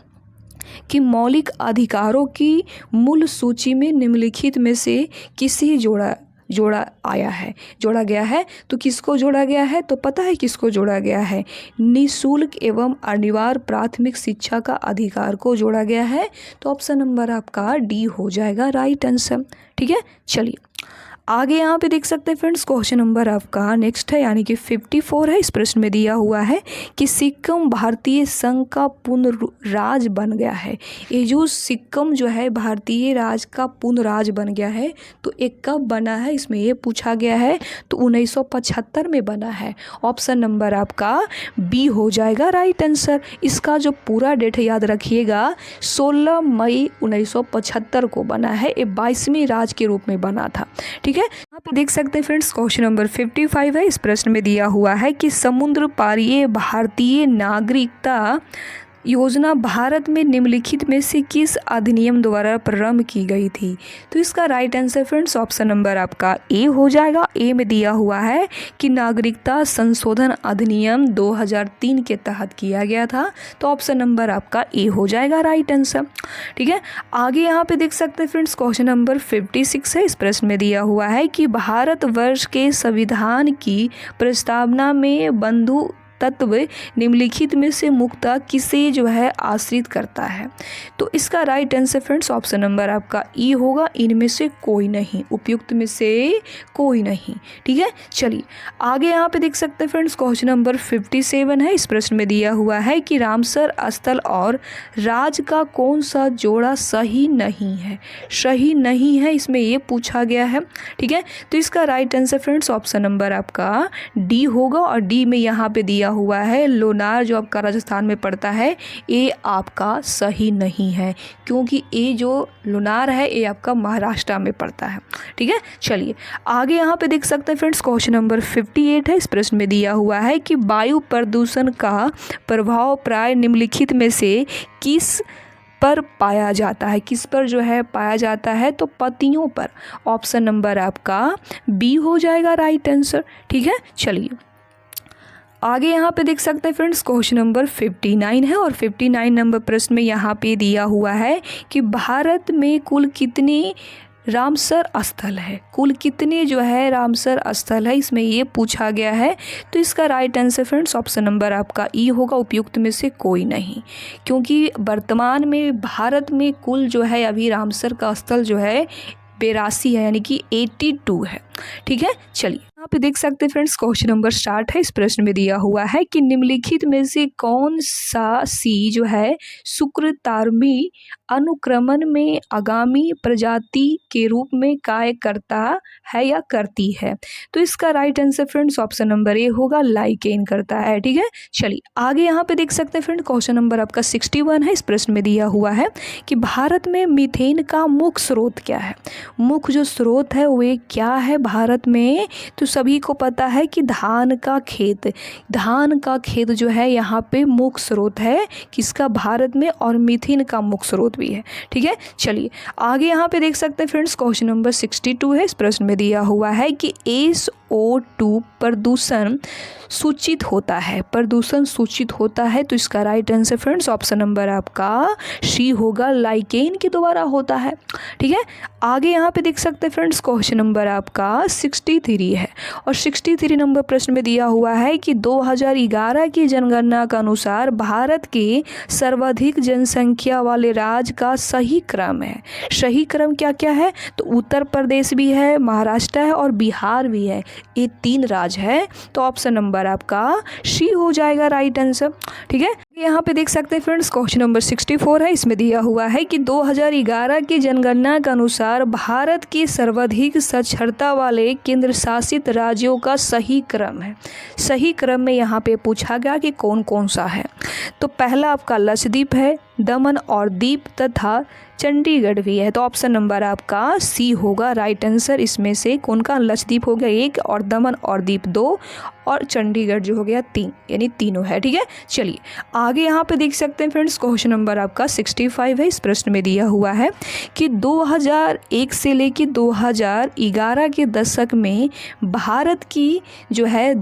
कि मौलिक अधिकारों की मूल सूची में निम्नलिखित में से किसे जोड़ा गया है। तो किसको जोड़ा गया है, तो पता है किसको जोड़ा गया है, निःशुल्क एवं अनिवार्य प्राथमिक शिक्षा का अधिकार को जोड़ा गया है। तो ऑप्शन नंबर आपका डी हो जाएगा राइट आंसर। ठीक है, चलिए आगे यहाँ पे देख सकते हैं फ्रेंड्स, क्वेश्चन नंबर आपका नेक्स्ट है यानी कि 54 है। इस प्रश्न में दिया हुआ है कि सिक्किम भारतीय संघ का पूर्ण राज बन गया है। ये जो सिक्किम जो है भारतीय राज का पूर्ण राज बन गया है, तो एक कब बना है इसमें ये पूछा गया है। तो 1975 में बना है। ऑप्शन नंबर आपका बी हो जाएगा राइट आंसर। इसका जो पूरा डेट है याद रखिएगा, 16 मई 1975 को बना है। ये 22वें राज के रूप में बना था। ठीक है, यहाँ पे देख सकते हैं फ्रेंड्स, क्वेश्चन नंबर 55 है। इस प्रश्न में दिया हुआ है कि समुद्र पारीय भारतीय नागरिकता योजना भारत में निम्नलिखित में से किस अधिनियम द्वारा प्रारंभ की गई थी। तो इसका right answer friends option number आपका ए हो जाएगा। ए में दिया हुआ है कि नागरिकता संशोधन अधिनियम 2003 के तहत किया गया था। तो ऑप्शन नंबर आपका ए हो जाएगा राइट आंसर। ठीक है, आगे यहाँ पे देख सकते हैं फ्रेंड्स, क्वेश्चन नंबर 56 है। इस प्रश्न में दिया हुआ है कि भारतवर्ष के संविधान की प्रस्तावना में बंधु तत्व निम्नलिखित में से मुख्यतः किसे जो है आश्रित करता है। तो इसका right answer friends option number आपका ई होगा, इनमें से कोई नहीं, उपयुक्त में से कोई नहीं। ठीक है, चलिए आगे यहाँ पे देख सकते हैं फ्रेंड्स, क्वेश्चन नंबर 57 है। इस प्रश्न में दिया हुआ है कि रामसर स्थल और राज का कौन सा जोड़ा सही नहीं है। सही नहीं है इसमें ये पूछा गया है। ठीक है, तो इसका right answer friends option number आपका डी होगा। और डी में यहाँ पे दिया हुआ है लोनार जो आपका राजस्थान में पड़ता है, ये आपका सही नहीं है, क्योंकि ये जो लोनार है ये आपका महाराष्ट्र में पड़ता है। ठीक है, चलिए आगे यहाँ पे देख सकते हैं फ्रेंड्स, क्वेश्चन नंबर 58 है। इस प्रश्न में दिया हुआ है कि वायु प्रदूषण का प्रभाव प्राय निम्नलिखित में से किस पर पाया जाता है। किस पर जो है पाया जाता है, तो पतियों पर। ऑप्शन नंबर आपका बी हो जाएगा राइट आंसर। ठीक है, चलिए आगे यहाँ पे देख सकते हैं फ्रेंड्स, क्वेश्चन नंबर 59 है। और 59 नंबर प्रश्न में यहाँ पे दिया हुआ है कि भारत में कुल कितने रामसर स्थल है। कुल कितने जो है रामसर स्थल है इसमें ये पूछा गया है। तो इसका right answer friends option number आपका ई होगा, उपयुक्त में से कोई नहीं, क्योंकि वर्तमान में भारत में कुल जो है अभी रामसर का स्थल जो है 82 है, यानी कि 82 है। ठीक है, चलिए यहाँ पे देख सकते हैं फ्रेंड्स, क्वेश्चन नंबर स्टार्ट है। इस प्रश्न में दिया हुआ है कि निम्नलिखित में से कौन सा सी जो है शुक्रतारमी अनुक्रमण में आगामी प्रजाति के रूप में कार्य करता है या करती है। तो इसका right answer friends option number A होगा, लाइकेन करता है। ठीक है, चलिए आगे यहाँ पे देख सकते हैं फ्रेंड, क्वेश्चन नंबर आपका 61 है। इस प्रश्न में दिया हुआ है कि भारत में मीथेन का मुख्य स्रोत क्या है। मुख्य जो स्रोत है वो क्या है भारत में, तो सभी को पता है कि धान का खेत जो है यहाँ पे मुख्य स्रोत है किसका, भारत में, और मीथेन का मुख्य स्रोत भी है। ठीक है, चलिए आगे यहाँ पे देख सकते हैं फ्रेंड्स, क्वेश्चन नंबर 62 है। इस प्रश्न में दिया हुआ है कि SO2 प्रदूषण सूचित होता है। तो इसका right answer friends option number आपका सी होगा, लाइकेन के द्वारा होता है। ठीक है, आगे यहाँ पे देख सकते हैं फ्रेंड्स, क्वेश्चन नंबर आपका 63 है। और 63 नंबर प्रश्न में दिया हुआ है कि 2011 की जनगणना के अनुसार भारत के सर्वाधिक जनसंख्या वाले राज्य का सही क्रम है। सही क्रम क्या क्या है, तो उत्तर प्रदेश भी है, महाराष्ट्र है और बिहार भी है। ये 3 राज्य है। तो ऑप्शन नंबर आपका सी हो जाएगा राइट आंसर। ठीक है, यहाँ पे देख सकते हैं फ्रेंड्स, क्वेश्चन नंबर 64 है। इसमें दिया हुआ है कि 2011 की जनगणना के अनुसार भारत के सर्वाधिक साक्षरता वाले केंद्र शासित राज्यों का सही क्रम है। सही क्रम में यहाँ पे पूछा गया कि कौन कौन सा है। तो पहला आपका लक्षद्वीप है, दमन और दीप तथा चंडीगढ़ भी है। तो ऑप्शन नंबर आपका सी होगा राइट आंसर। इसमें से कौन का, लक्षद्वीप हो गया 1, और दमन और दीप 2, और चंडीगढ़ जो हो गया 3, यानी तीनों है। ठीक है, चलिए आगे यहाँ पे देख सकते हैं फ्रेंड्स, क्वेश्चन नंबर आपका 65 है। इस प्रश्न में दिया हुआ है कि 2001 से लेकर 2011 के दशक में भारत की जो है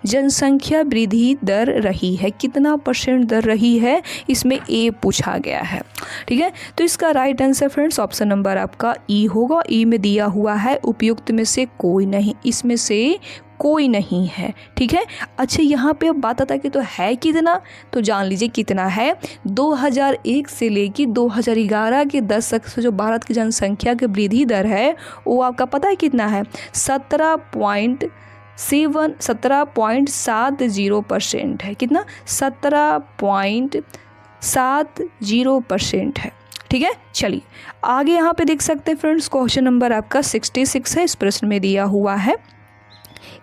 जनसंख्या वृद्धि दर रही है, कितना % दर रही है, इसमें ए पूछा गया है। ठीक है, तो इसका right answer friends option number आपका ई होगा। ई में दिया हुआ है उपयुक्त में से कोई नहीं, इसमें से कोई नहीं है। ठीक है, अच्छा यहाँ पे अब बात आता है कि तो है कितना, तो जान लीजिए कितना है। 2001 से लेकर 2011 के दशक से जो भारत की जनसंख्या की वृद्धि दर है वो आपका पता है कितना है, 17.70% है। कितना, 17.70% है। ठीक है, चलिए आगे यहाँ पे देख सकते हैं फ्रेंड्स, क्वेश्चन नंबर आपका 66 है। इस प्रश्न में दिया हुआ है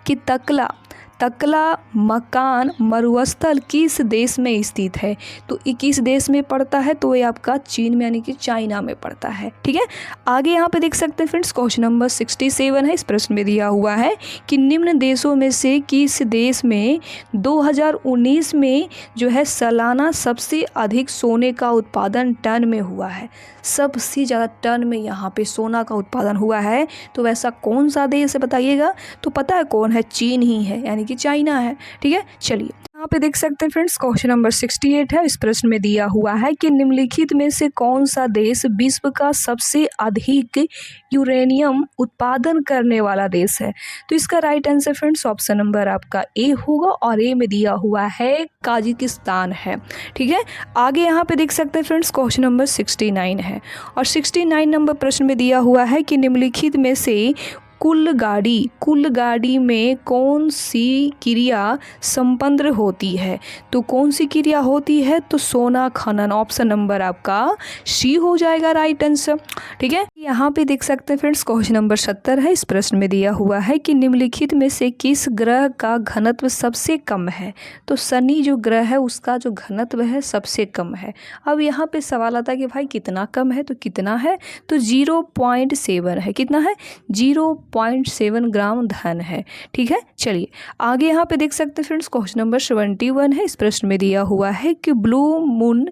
कि तकला मकान मरुस्थल किस देश में स्थित है, तो ये किस देश में पड़ता है, तो ये आपका चीन में यानी कि चाइना में पड़ता है। ठीक है, आगे यहाँ पे देख सकते हैं फ्रेंड्स, क्वेश्चन नंबर 67 है। इस प्रश्न में दिया हुआ है कि निम्न देशों में से किस देश में 2019 में जो है सालाना सबसे अधिक सोने का उत्पादन टन में हुआ है, सबसे ज़्यादा टन में यहाँ पे सोना का उत्पादन हुआ है, तो वैसा कौन सा देश है बताइएगा, तो पता है कौन है, चीन ही है यानी कि चाइना है। ठीक है, चलिए यहाँ पे देख सकते हैं फ्रेंड्स, क्वेश्चन नंबर 68 है। इस प्रश्न में दिया हुआ है कि निम्नलिखित में से कौन सा देश विश्व का सबसे अधिक यूरेनियम उत्पादन करने वाला देश है, तो इसका right answer friends option number आपका ए होगा, और ए में दिया हुआ है काजाकिस्तान है। ठीक है, आगे यहाँ पे देख सकते हैं फ्रेंड्स, क्वेश्चन नंबर 69 है, और 69 नंबर प्रश्न में दिया हुआ है कि निम्नलिखित में से कुल गाड़ी में कौन सी क्रिया संपन्न होती है, तो कौन सी क्रिया होती है, तो सोना खनन, ऑप्शन नंबर आपका सी हो जाएगा राइट आंसर। ठीक है, यहाँ पे देख सकते हैं फ्रेंड्स, क्वेश्चन नंबर 70 है। इस प्रश्न में दिया हुआ है कि निम्नलिखित में से किस ग्रह का घनत्व सबसे कम है, तो शनि जो ग्रह है उसका जो घनत्व है सबसे कम है। अब यहाँ पे सवाल आता है कि भाई कितना कम है, तो कितना है, तो 0.7 है। कितना है, 0.7 ग्राम धन है। ठीक है, चलिए आगे यहाँ पे देख सकते हैं फ्रेंड्स, क्वेश्चन नंबर 71 है। इस प्रश्न में दिया हुआ है कि ब्लू मून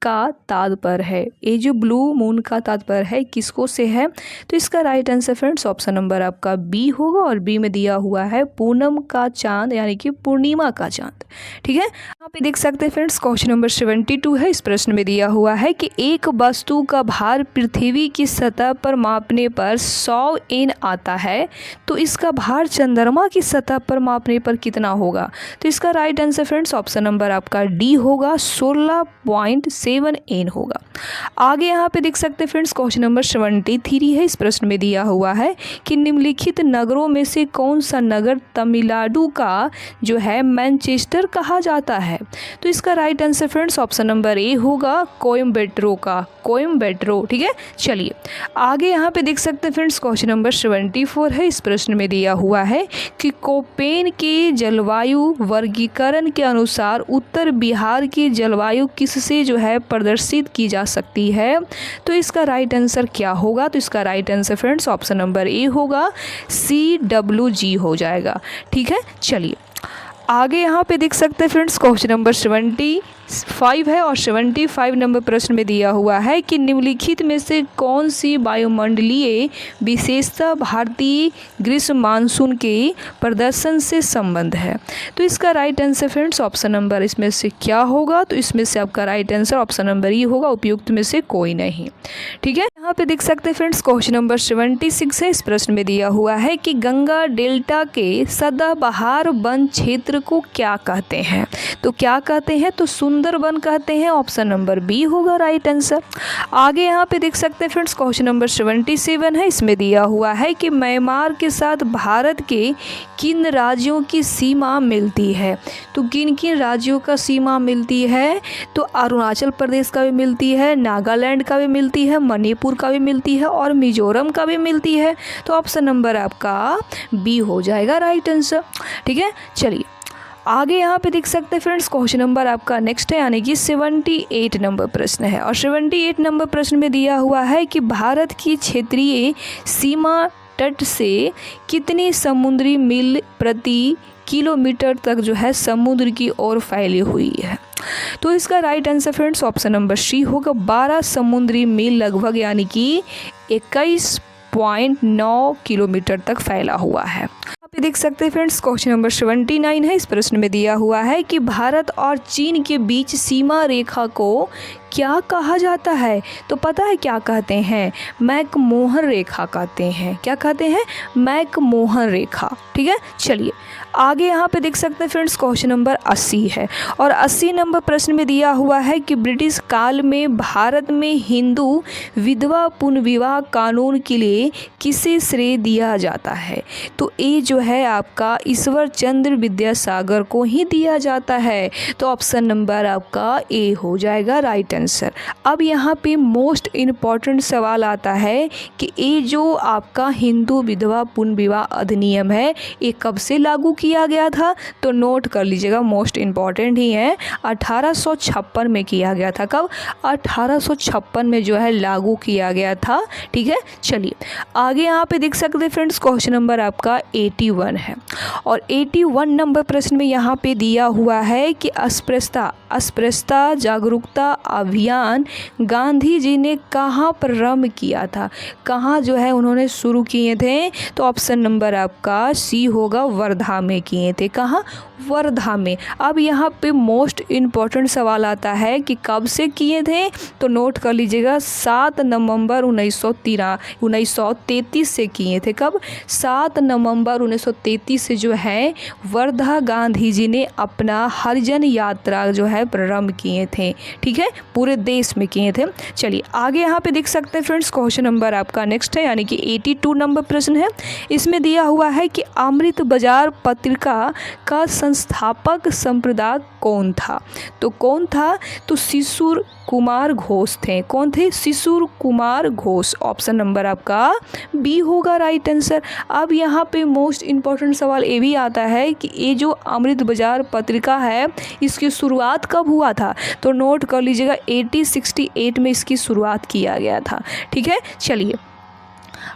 का तात्पर्य है, ये जो ब्लू मून का तात्पर्य है किसको से है, तो इसका right answer friends option number आपका बी होगा, और बी में दिया हुआ है पूनम का चांद यानी कि पूर्णिमा का चांद। ठीक है, यहाँ पे देख सकते हैं फ्रेंड्स, क्वेश्चन नंबर 72 है। इस प्रश्न में दिया हुआ है कि एक वस्तु का भार पृथ्वी की सतह पर मापने पर 100 N आता है, तो इसका भार चंद्रमा की सतह पर मापने पर कितना होगा, तो इसका right answer friends option number आपका डी होगा, 16.7 N होगा। आगे यहाँ पे देख सकते हैं फ्रेंड्स, क्वेश्चन नंबर 73 है। इस प्रश्न में दिया हुआ है कि निम्नलिखित नगरों में से कौन सा नगर तमिलनाडु का जो है मैनचेस्टर कहा जाता है, तो इसका right answer friends option number A होगा, कोयम्बटूर का, कोयम्बटूर। ठीक है, चलिए आगे यहाँ पे देख सकते हैं फ्रेंड्स, क्वेश्चन नंबर 74 है। इस प्रश्न में दिया हुआ है कि कोपेन के जलवायु वर्गीकरण के अनुसार उत्तर बिहार की जलवायु किससे जो है प्रदर्शित की जा सकती है, तो इसका राइट आंसर क्या होगा, तो इसका right answer friends option number A होगा, CWG हो जाएगा। ठीक है, चलिए आगे यहाँ पे देख सकते हैं फ्रेंड्स, क्वेश्चन नंबर 75 है, और 75 नंबर प्रश्न में दिया हुआ है कि निम्नलिखित में से कौन सी वायुमंडलीय विशेषता भारतीय ग्रीष्म मानसून के प्रदर्शन से संबंध है, तो इसका right answer friends option number इसमें से क्या होगा, तो इसमें से आपका राइट आंसर ऑप्शन नंबर ई होगा, उपयुक्त में से कोई नहीं। ठीक है, यहाँ पे देख सकते हैं फ्रेंड्स, क्वेश्चन नंबर 76 है। इस प्रश्न में दिया हुआ है कि गंगा डेल्टा के सदाबहार वन क्षेत्र को क्या कहते हैं, तो क्या कहते हैं, तो सुंदरबन कहते हैं, ऑप्शन नंबर बी होगा राइट आंसर। आगे यहाँ पे देख सकते हैं फ्रेंड्स, क्वेश्चन नंबर 77 है। इसमें दिया हुआ है कि म्यांमार के साथ भारत के किन राज्यों की सीमा मिलती है, तो किन किन राज्यों का सीमा मिलती है, तो अरुणाचल प्रदेश का भी मिलती है, नागालैंड का भी मिलती है, मणिपुर का भी मिलती है, और मिजोरम का भी मिलती है, तो ऑप्शन नंबर आपका बी हो जाएगा राइट आंसर। ठीक है, चलिए आगे यहाँ पे देख सकते हैं फ्रेंड्स, क्वेश्चन नंबर आपका नेक्स्ट है, यानी कि 78 नंबर प्रश्न है, और 78 नंबर प्रश्न में दिया हुआ है कि भारत की क्षेत्रीय सीमा तट से कितनी समुद्री मील प्रति किलोमीटर तक जो है समुद्र की ओर फैली हुई है, तो इसका right answer friends option number C होगा, 12 समुद्री मील लगभग, यानी कि 21.9 किलोमीटर तक फैला हुआ है। पे देख सकते हैं फ्रेंड्स क्वेश्चन नंबर 79 है। इस प्रश्न में दिया हुआ है कि भारत और चीन के बीच सीमा रेखा को क्या कहा जाता है। तो पता है क्या कहते हैं, मैकमोहन रेखा कहते हैं। क्या कहते हैं, मैकमोहन रेखा। ठीक है, चलिए आगे यहाँ पे देख सकते हैं फ्रेंड्स क्वेश्चन नंबर 80 है और 80 नंबर प्रश्न में दिया हुआ है कि ब्रिटिश काल में भारत में हिंदू विधवा पुनर्विवाह कानून के लिए किसे श्रेय दिया जाता है। तो ये जो है आपका ईश्वर चंद्र विद्यासागर को ही दिया जाता है। तो ऑप्शन नंबर आपका ए हो जाएगा राइट आंसर। अब यहाँ पे मोस्ट इम्पॉर्टेंट सवाल आता है कि ये जो आपका हिंदू विधवा पुनर्विवाह अधिनियम है ये कब से लागू किया गया था। तो नोट कर लीजिएगा, मोस्ट इम्पॉर्टेंट ही है, 1856 में किया गया था। कब, 1856 में जो है लागू किया गया था। ठीक है, चलिए आगे यहाँ पे देख सकते हैं फ्रेंड्स क्वेश्चन नंबर आपका 81 है और 81 नंबर प्रश्न में यहाँ पे दिया हुआ है कि अस्पृश्यता जागरूकता अभियान गांधी जी ने कहाँ प्रारंभ किया था, कहाँ जो है उन्होंने शुरू किए थे। तो ऑप्शन नंबर आपका सी होगा, वर्धा में किए थे। कहाँ, वर्धा में। अब यहाँ पे मोस्ट इम्पॉर्टेंट सवाल आता है कि कब से किए थे। तो नोट कर लीजिएगा 7 नवंबर 1933 से किए थे। कब, 7 नवंबर 1933 से जो है वर्धा गांधी जी ने अपना हरिजन यात्रा जो है प्रारंभ किए थे। ठीक है, पूरे देश में किए थे। चलिए आगे यहाँ पे देख सकते हैं फ्रेंड्स क्वेश्चन नंबर आपका नेक्स्ट है यानी कि 82 नंबर प्रश्न है। इसमें दिया हुआ है कि अमृत बाजार पत्रिका का संस्थापक संप्रदाय कौन था। तो कौन था, तो शिशुर कुमार घोष थे। कौन थे, शिशुर कुमार घोष। ऑप्शन नंबर आपका बी होगा राइट आंसर। अब यहाँ पे मोस्ट इम्पॉर्टेंट सवाल ये भी आता है कि ये जो अमृत बाजार पत्रिका है इसकी शुरुआत कब हुआ था। तो नोट कर लीजिएगा 1868 में इसकी शुरुआत किया गया था। ठीक है, चलिए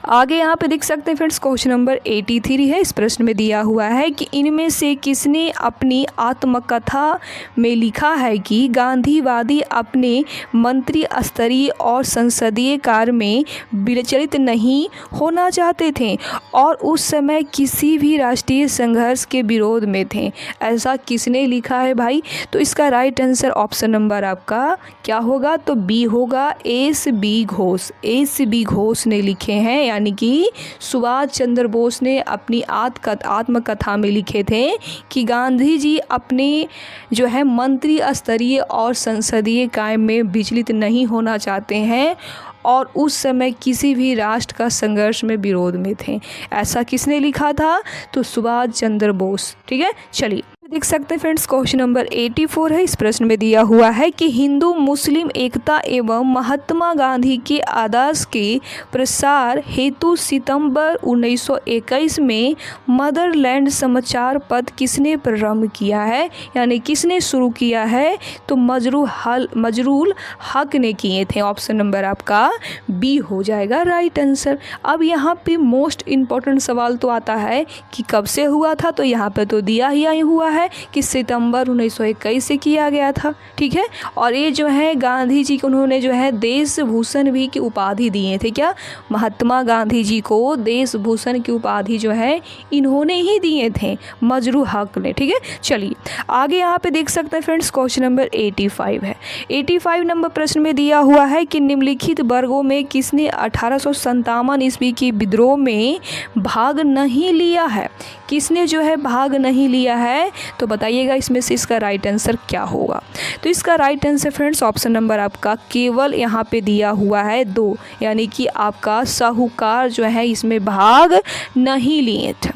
आगे यहाँ पे देख सकते हैं फ्रेंड्स क्वेश्चन नंबर 83 है। इस प्रश्न में दिया हुआ है कि इनमें से किसने अपनी आत्मकथा में लिखा है कि गांधीवादी अपने मंत्री स्तरीय और संसदीय कार्य में विचलित नहीं होना चाहते थे और उस समय किसी भी राष्ट्रीय संघर्ष के विरोध में थे। ऐसा किसने लिखा है भाई। तो इसका राइट आंसर ऑप्शन नंबर आपका क्या होगा, तो बी होगा, एस.बी. घोष। एस.बी. घोष ने लिखे हैं, यानी कि सुभाष चंद्र बोस ने अपनी आत्मकथा में लिखे थे कि गांधी जी अपने जो है मंत्री स्तरीय और संसदीय काम में विचलित नहीं होना चाहते हैं और उस समय किसी भी राष्ट्र का संघर्ष में विरोध में थे। ऐसा किसने लिखा था, तो सुभाष चंद्र बोस। ठीक है, चलिए देख सकते हैं फ्रेंड्स क्वेश्चन नंबर 84 है। इस प्रश्न में दिया हुआ है कि हिंदू मुस्लिम एकता एवं महात्मा गांधी के आदर्श के प्रसार हेतु सितंबर 1921 में मदरलैंड समाचार पत्र किसने प्रारंभ किया है, यानी किसने शुरू किया है। तो मजरूल हक ने किए थे। ऑप्शन नंबर आपका बी हो जाएगा राइट आंसर। अब यहाँ पे मोस्ट इम्पॉर्टेंट सवाल तो आता है कि कब से हुआ था। तो यहाँ पे तो दिया ही हुआ है कि सितंबर 1921 से किया गया था। ठीक है, और ये जो है गांधी जी को उन्होंने जो है देश भूषण भी की उपाधि दिए थे। क्या, महात्मा गांधी जी को देश भूषण की उपाधि जो है इन्होंने ही दिए थे, मजरू हक ने। ठीक है, चलिए आगे यहाँ पे देख सकते हैं फ्रेंड्स क्वेश्चन नंबर 85 है। 85 नंबर प्रश्न में दिया हुआ है कि निम्नलिखित वर्गों में किसने 1857 ईस्वी की विद्रोह में भाग नहीं लिया है। किसने जो है भाग नहीं लिया है, तो बताइएगा इसमें से इसका राइट आंसर क्या होगा। तो इसका right answer friends option number आपका केवल यहाँ पे दिया हुआ है 2, यानी कि आपका साहूकार जो है इसमें भाग नहीं लिए थे।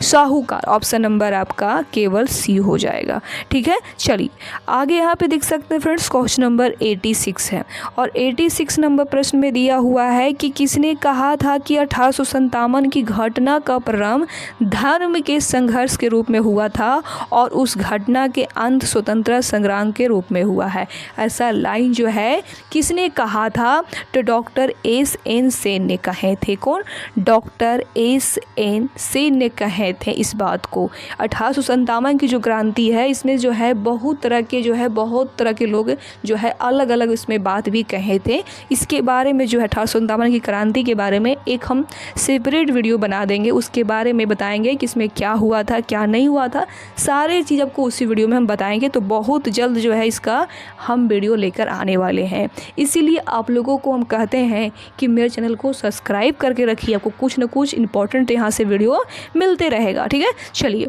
साहूकार ऑप्शन नंबर आपका केवल सी हो जाएगा। ठीक है, चलिए आगे यहाँ पे देख सकते हैं फ्रेंड्स क्वेश्चन नंबर 86 है और 86 नंबर प्रश्न में दिया हुआ है कि किसने कहा था कि 1857 की घटना का प्रारंभ धर्म के संघर्ष के रूप में हुआ था और उस घटना के अंत स्वतंत्रता संग्राम के रूप में हुआ है। ऐसा लाइन जो है किसने कहा था? तो डॉक्टर एस एन सेन ने कहे थे। कौन? डॉक्टर एस एन सेन ने कहे थे इस बात को। 1857 की जो क्रांति है इसमें जो है बहुत तरह के लोग जो है अलग अलग इसमें बात भी कहे थे। इसके बारे में जो है 1857 की क्रांति के बारे में एक हम सेपरेट वीडियो बना देंगे, उसके बारे में बताएंगे कि इसमें क्या हुआ था क्या नहीं हुआ था, सारे चीज़ आपको उसी वीडियो में हम बताएंगे। तो बहुत जल्द जो है इसका हम वीडियो लेकर आने वाले हैं। इसीलिए आप लोगों को हम कहते हैं कि मेरे चैनल को सब्सक्राइब करके रखिए, आपको कुछ न कुछ इंपॉर्टेंट यहाँ से वीडियो मिलते रहेगा। ठीक है, चलिए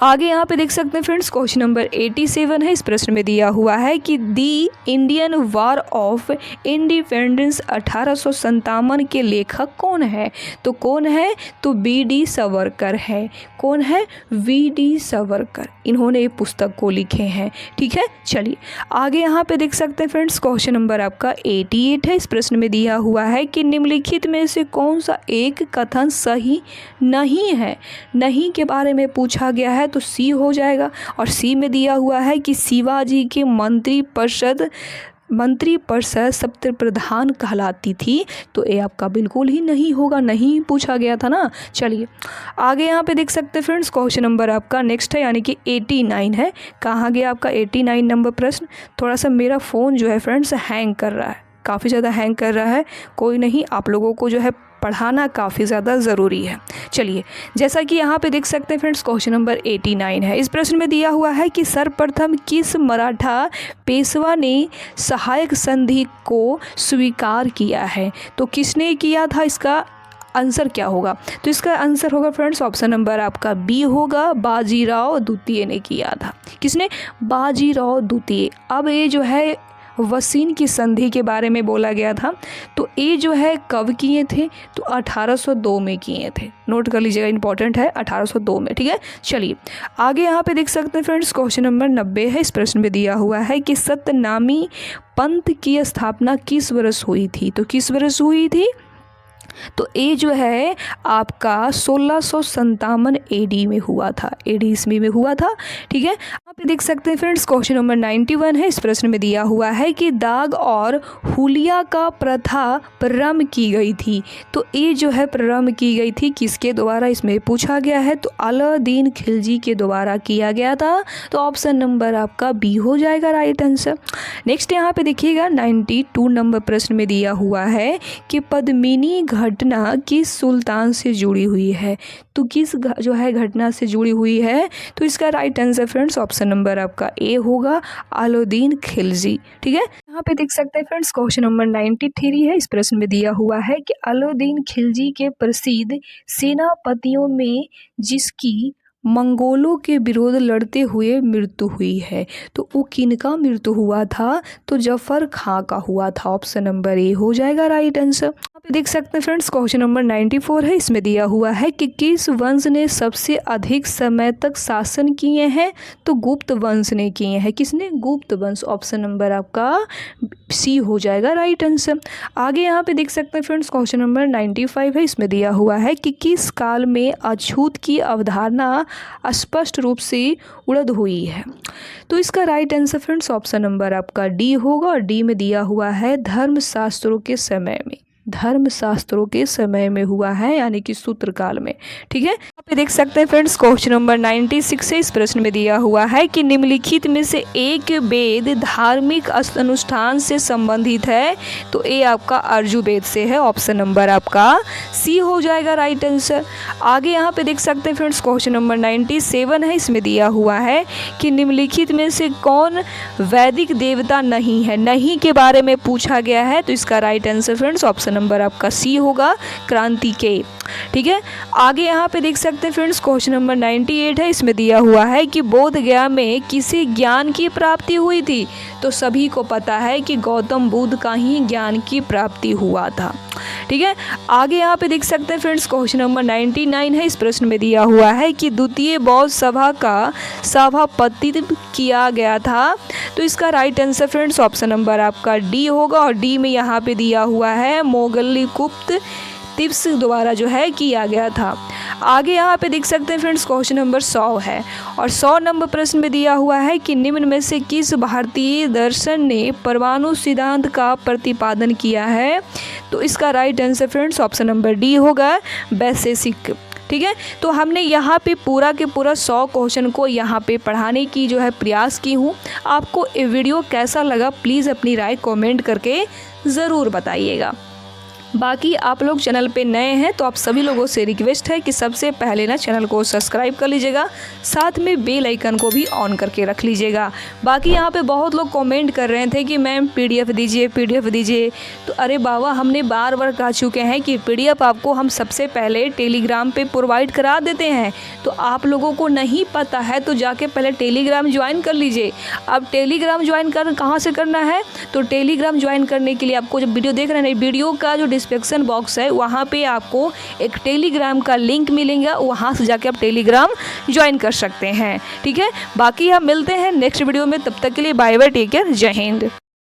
आगे यहाँ पे देख सकते हैं फ्रेंड्स, क्वेश्चन नंबर 87 है। इस प्रश्न में दिया हुआ है कि दी इंडियन वॉर ऑफ इंडिपेंडेंस 1857 के लेखक कौन है? तो कौन है? तो बी.डी. सावरकर है। कौन है? बी.डी. सावरकर, इन्होंने ये पुस्तक को लिखे हैं। ठीक है, चलिए आगे यहाँ पे देख सकते हैं फ्रेंड्स, क्वेश्चन नंबर आपका 88 है। इस प्रश्न में दिया हुआ है कि निम्नलिखित में से कौन सा एक कथन सही नहीं है? नहीं के बारे में पूछा गया है तो सी हो जाएगा। और सी में दिया हुआ है कि शिवाजी के मंत्रिपरिषद सप्त प्रधान कहलाती थी, तो ये आपका बिल्कुल ही नहीं होगा, नहीं पूछा गया था ना। चलिए आगे यहाँ पे देख सकते हैं फ्रेंड्स, क्वेश्चन नंबर आपका नेक्स्ट है यानी कि 89 है। कहाँ गया आपका 89 नंबर प्रश्न? थोड़ा सा मेरा फ़ोन जो है फ्रेंड्स हैंग कर रहा है, काफ़ी ज़्यादा हैंग कर रहा है। कोई नहीं, आप लोगों को जो है पढ़ाना काफ़ी ज़्यादा ज़रूरी है। चलिए जैसा कि यहाँ पे देख सकते हैं फ्रेंड्स, क्वेश्चन नंबर 89 है। इस प्रश्न में दिया हुआ है कि सर्वप्रथम किस मराठा पेशवा ने सहायक संधि को स्वीकार किया है? तो किसने किया था? इसका आंसर क्या होगा? तो इसका आंसर होगा फ्रेंड्स ऑप्शन नंबर आपका बी होगा, बाजीराव द्वितीय ने किया था। किसने? बाजीराव द्वितीय। अब ये जो है वसीन की संधि के बारे में बोला गया था, तो ये जो है कब किए थे? तो 1802 में किए थे। नोट कर लीजिएगा, इंपॉर्टेंट है, 1802 में। ठीक है, चलिए आगे यहाँ पे देख सकते हैं फ्रेंड्स, क्वेश्चन नंबर 90 है। इस प्रश्न में दिया हुआ है कि सत्यनामी पंथ की स्थापना किस वर्ष हुई थी? तो किस वर्ष हुई थी? तो ये जो है आपका 1657 AD में हुआ था, AD ईस्वी में हुआ था। ठीक है, यहाँ पे देख सकते हैं फ्रेंड्स, क्वेश्चन नंबर 91 है। इस प्रश्न में दिया हुआ है कि दाग और हुलिया का प्रथा प्रारंभ की गई थी, तो ये जो है प्रारंभ की गई थी किसके द्वारा? इसमें पूछा गया है, तो अलाउद्दीन खिलजी के द्वारा किया गया था। तो ऑप्शन नंबर आपका बी हो जाएगा राइट आंसर। नेक्स्ट यहाँ पे देखिएगा 92 नंबर प्रश्न में दिया हुआ है कि पद्मिनी घटना किस सुल्तान से जुड़ी हुई है? तो किस जो है घटना से जुड़ी हुई है? तो इसका right answer friends option number आपका ए होगा, अलाउद्दीन खिलजी। ठीक है, यहाँ पे देख सकते हैं फ्रेंड्स, क्वेश्चन नंबर 93 है। इस प्रश्न में दिया हुआ है कि अलाउद्दीन खिलजी के प्रसिद्ध सेनापतियों में जिसकी मंगोलों के विरोध लड़ते हुए मृत्यु हुई है, तो वो किनका मृत्यु हुआ था? तो जफर खां का हुआ था। ऑप्शन नंबर ए हो जाएगा राइट आंसर। यहाँ पे देख सकते हैं फ्रेंड्स, क्वेश्चन नंबर 94 है। इसमें दिया हुआ है कि किस वंश ने सबसे अधिक समय तक शासन किए हैं? तो गुप्त वंश ने किए हैं। किसने? गुप्त वंश। ऑप्शन नंबर आपका सी हो जाएगा राइट आंसर। आगे यहाँ पे देख सकते हैं फ्रेंड्स, क्वेश्चन नंबर 95 है। इसमें दिया हुआ है कि किस काल में अछूत की अवधारणा स्पष्ट रूप से उड़द हुई है? तो इसका right answer friends option number आपका डी होगा, और डी में दिया हुआ है धर्मशास्त्रों के समय में। धर्मशास्त्रों के समय में हुआ है, यानी कि सूत्र काल में। ठीक है, यहाँ पे देख सकते हैं फ्रेंड्स, क्वेश्चन नंबर 96 है। इस प्रश्न में दिया हुआ है कि निम्नलिखित में से एक वेद धार्मिक अनुष्ठान से संबंधित है, तो ये आपका अर्जुवेद से है। ऑप्शन नंबर आपका सी हो जाएगा राइट आंसर। आगे यहाँ पे देख सकते हैं फ्रेंड्स, क्वेश्चन नंबर 97 है। इसमें दिया हुआ है कि निम्नलिखित में से कौन वैदिक देवता नहीं है? नहीं के बारे में पूछा गया है, तो इसका right answer friends option number आपका सी होगा, क्रांति के। ठीक है, आगे यहाँ पे देख सकते हैं फ्रेंड्स, क्वेश्चन नंबर 98 है। इसमें दिया हुआ है कि बोध गया में किसी ज्ञान की प्राप्ति हुई थी? तो सभी को पता है कि गौतम बुद्ध का ही ज्ञान की प्राप्ति हुआ था। ठीक है, आगे यहाँ पे देख सकते हैं फ्रेंड्स, क्वेश्चन नंबर 99 है। इस प्रश्न में दिया हुआ है कि द्वितीय बौद्ध सभा का सभापतित्व किया गया था, तो इसका right answer friends option number आपका डी होगा, और डी में यहाँ पे दिया हुआ है मोगली गुप्त टिप्स द्वारा जो है किया गया था। आगे यहाँ पे देख सकते हैं फ्रेंड्स, क्वेश्चन नंबर 100 है और 100 नंबर प्रश्न में दिया हुआ है कि निम्न में से किस भारतीय दर्शन ने परमाणु सिद्धांत का प्रतिपादन किया है। तो इसका right answer friends option number D होगा, वैशेषिक। ठीक है, तो हमने यहाँ पे पूरा के पूरा 100 क्वेश्चन को यहाँ पे पढ़ाने की जो है प्रयास की हूँ। आपको ये वीडियो कैसा लगा प्लीज़ अपनी राय कमेंट करके ज़रूर बताइएगा। बाकी आप लोग चैनल पे नए हैं तो आप सभी लोगों से रिक्वेस्ट है कि सबसे पहले ना चैनल को सब्सक्राइब कर लीजिएगा, साथ में बेल आइकन को भी ऑन करके रख लीजिएगा। बाकी यहाँ पे बहुत लोग कमेंट कर रहे थे कि मैम पीडीएफ दीजिए, पीडीएफ दीजिए। तो अरे बाबा, हमने बार बार कह चुके हैं कि पीडीएफ आपको हम सबसे पहले टेलीग्राम पे प्रोवाइड करा देते हैं। तो आप लोगों को नहीं पता है तो जाके पहले टेलीग्राम ज्वाइन कर लीजिए। अब टेलीग्राम ज्वाइन कहाँ से करना है, तो टेलीग्राम ज्वाइन करने के लिए आपको जब वीडियो देख रहे हैं, वीडियो का जो डिस्क्रिप्शन बॉक्स है वहाँ पे आपको एक टेलीग्राम का लिंक मिलेगा, वहाँ से जाके आप टेलीग्राम ज्वाइन कर सकते हैं। ठीक है, बाकी हम मिलते हैं नेक्स्ट वीडियो में, तब तक के लिए बाय बाय, टेक केयर, जय हिंद।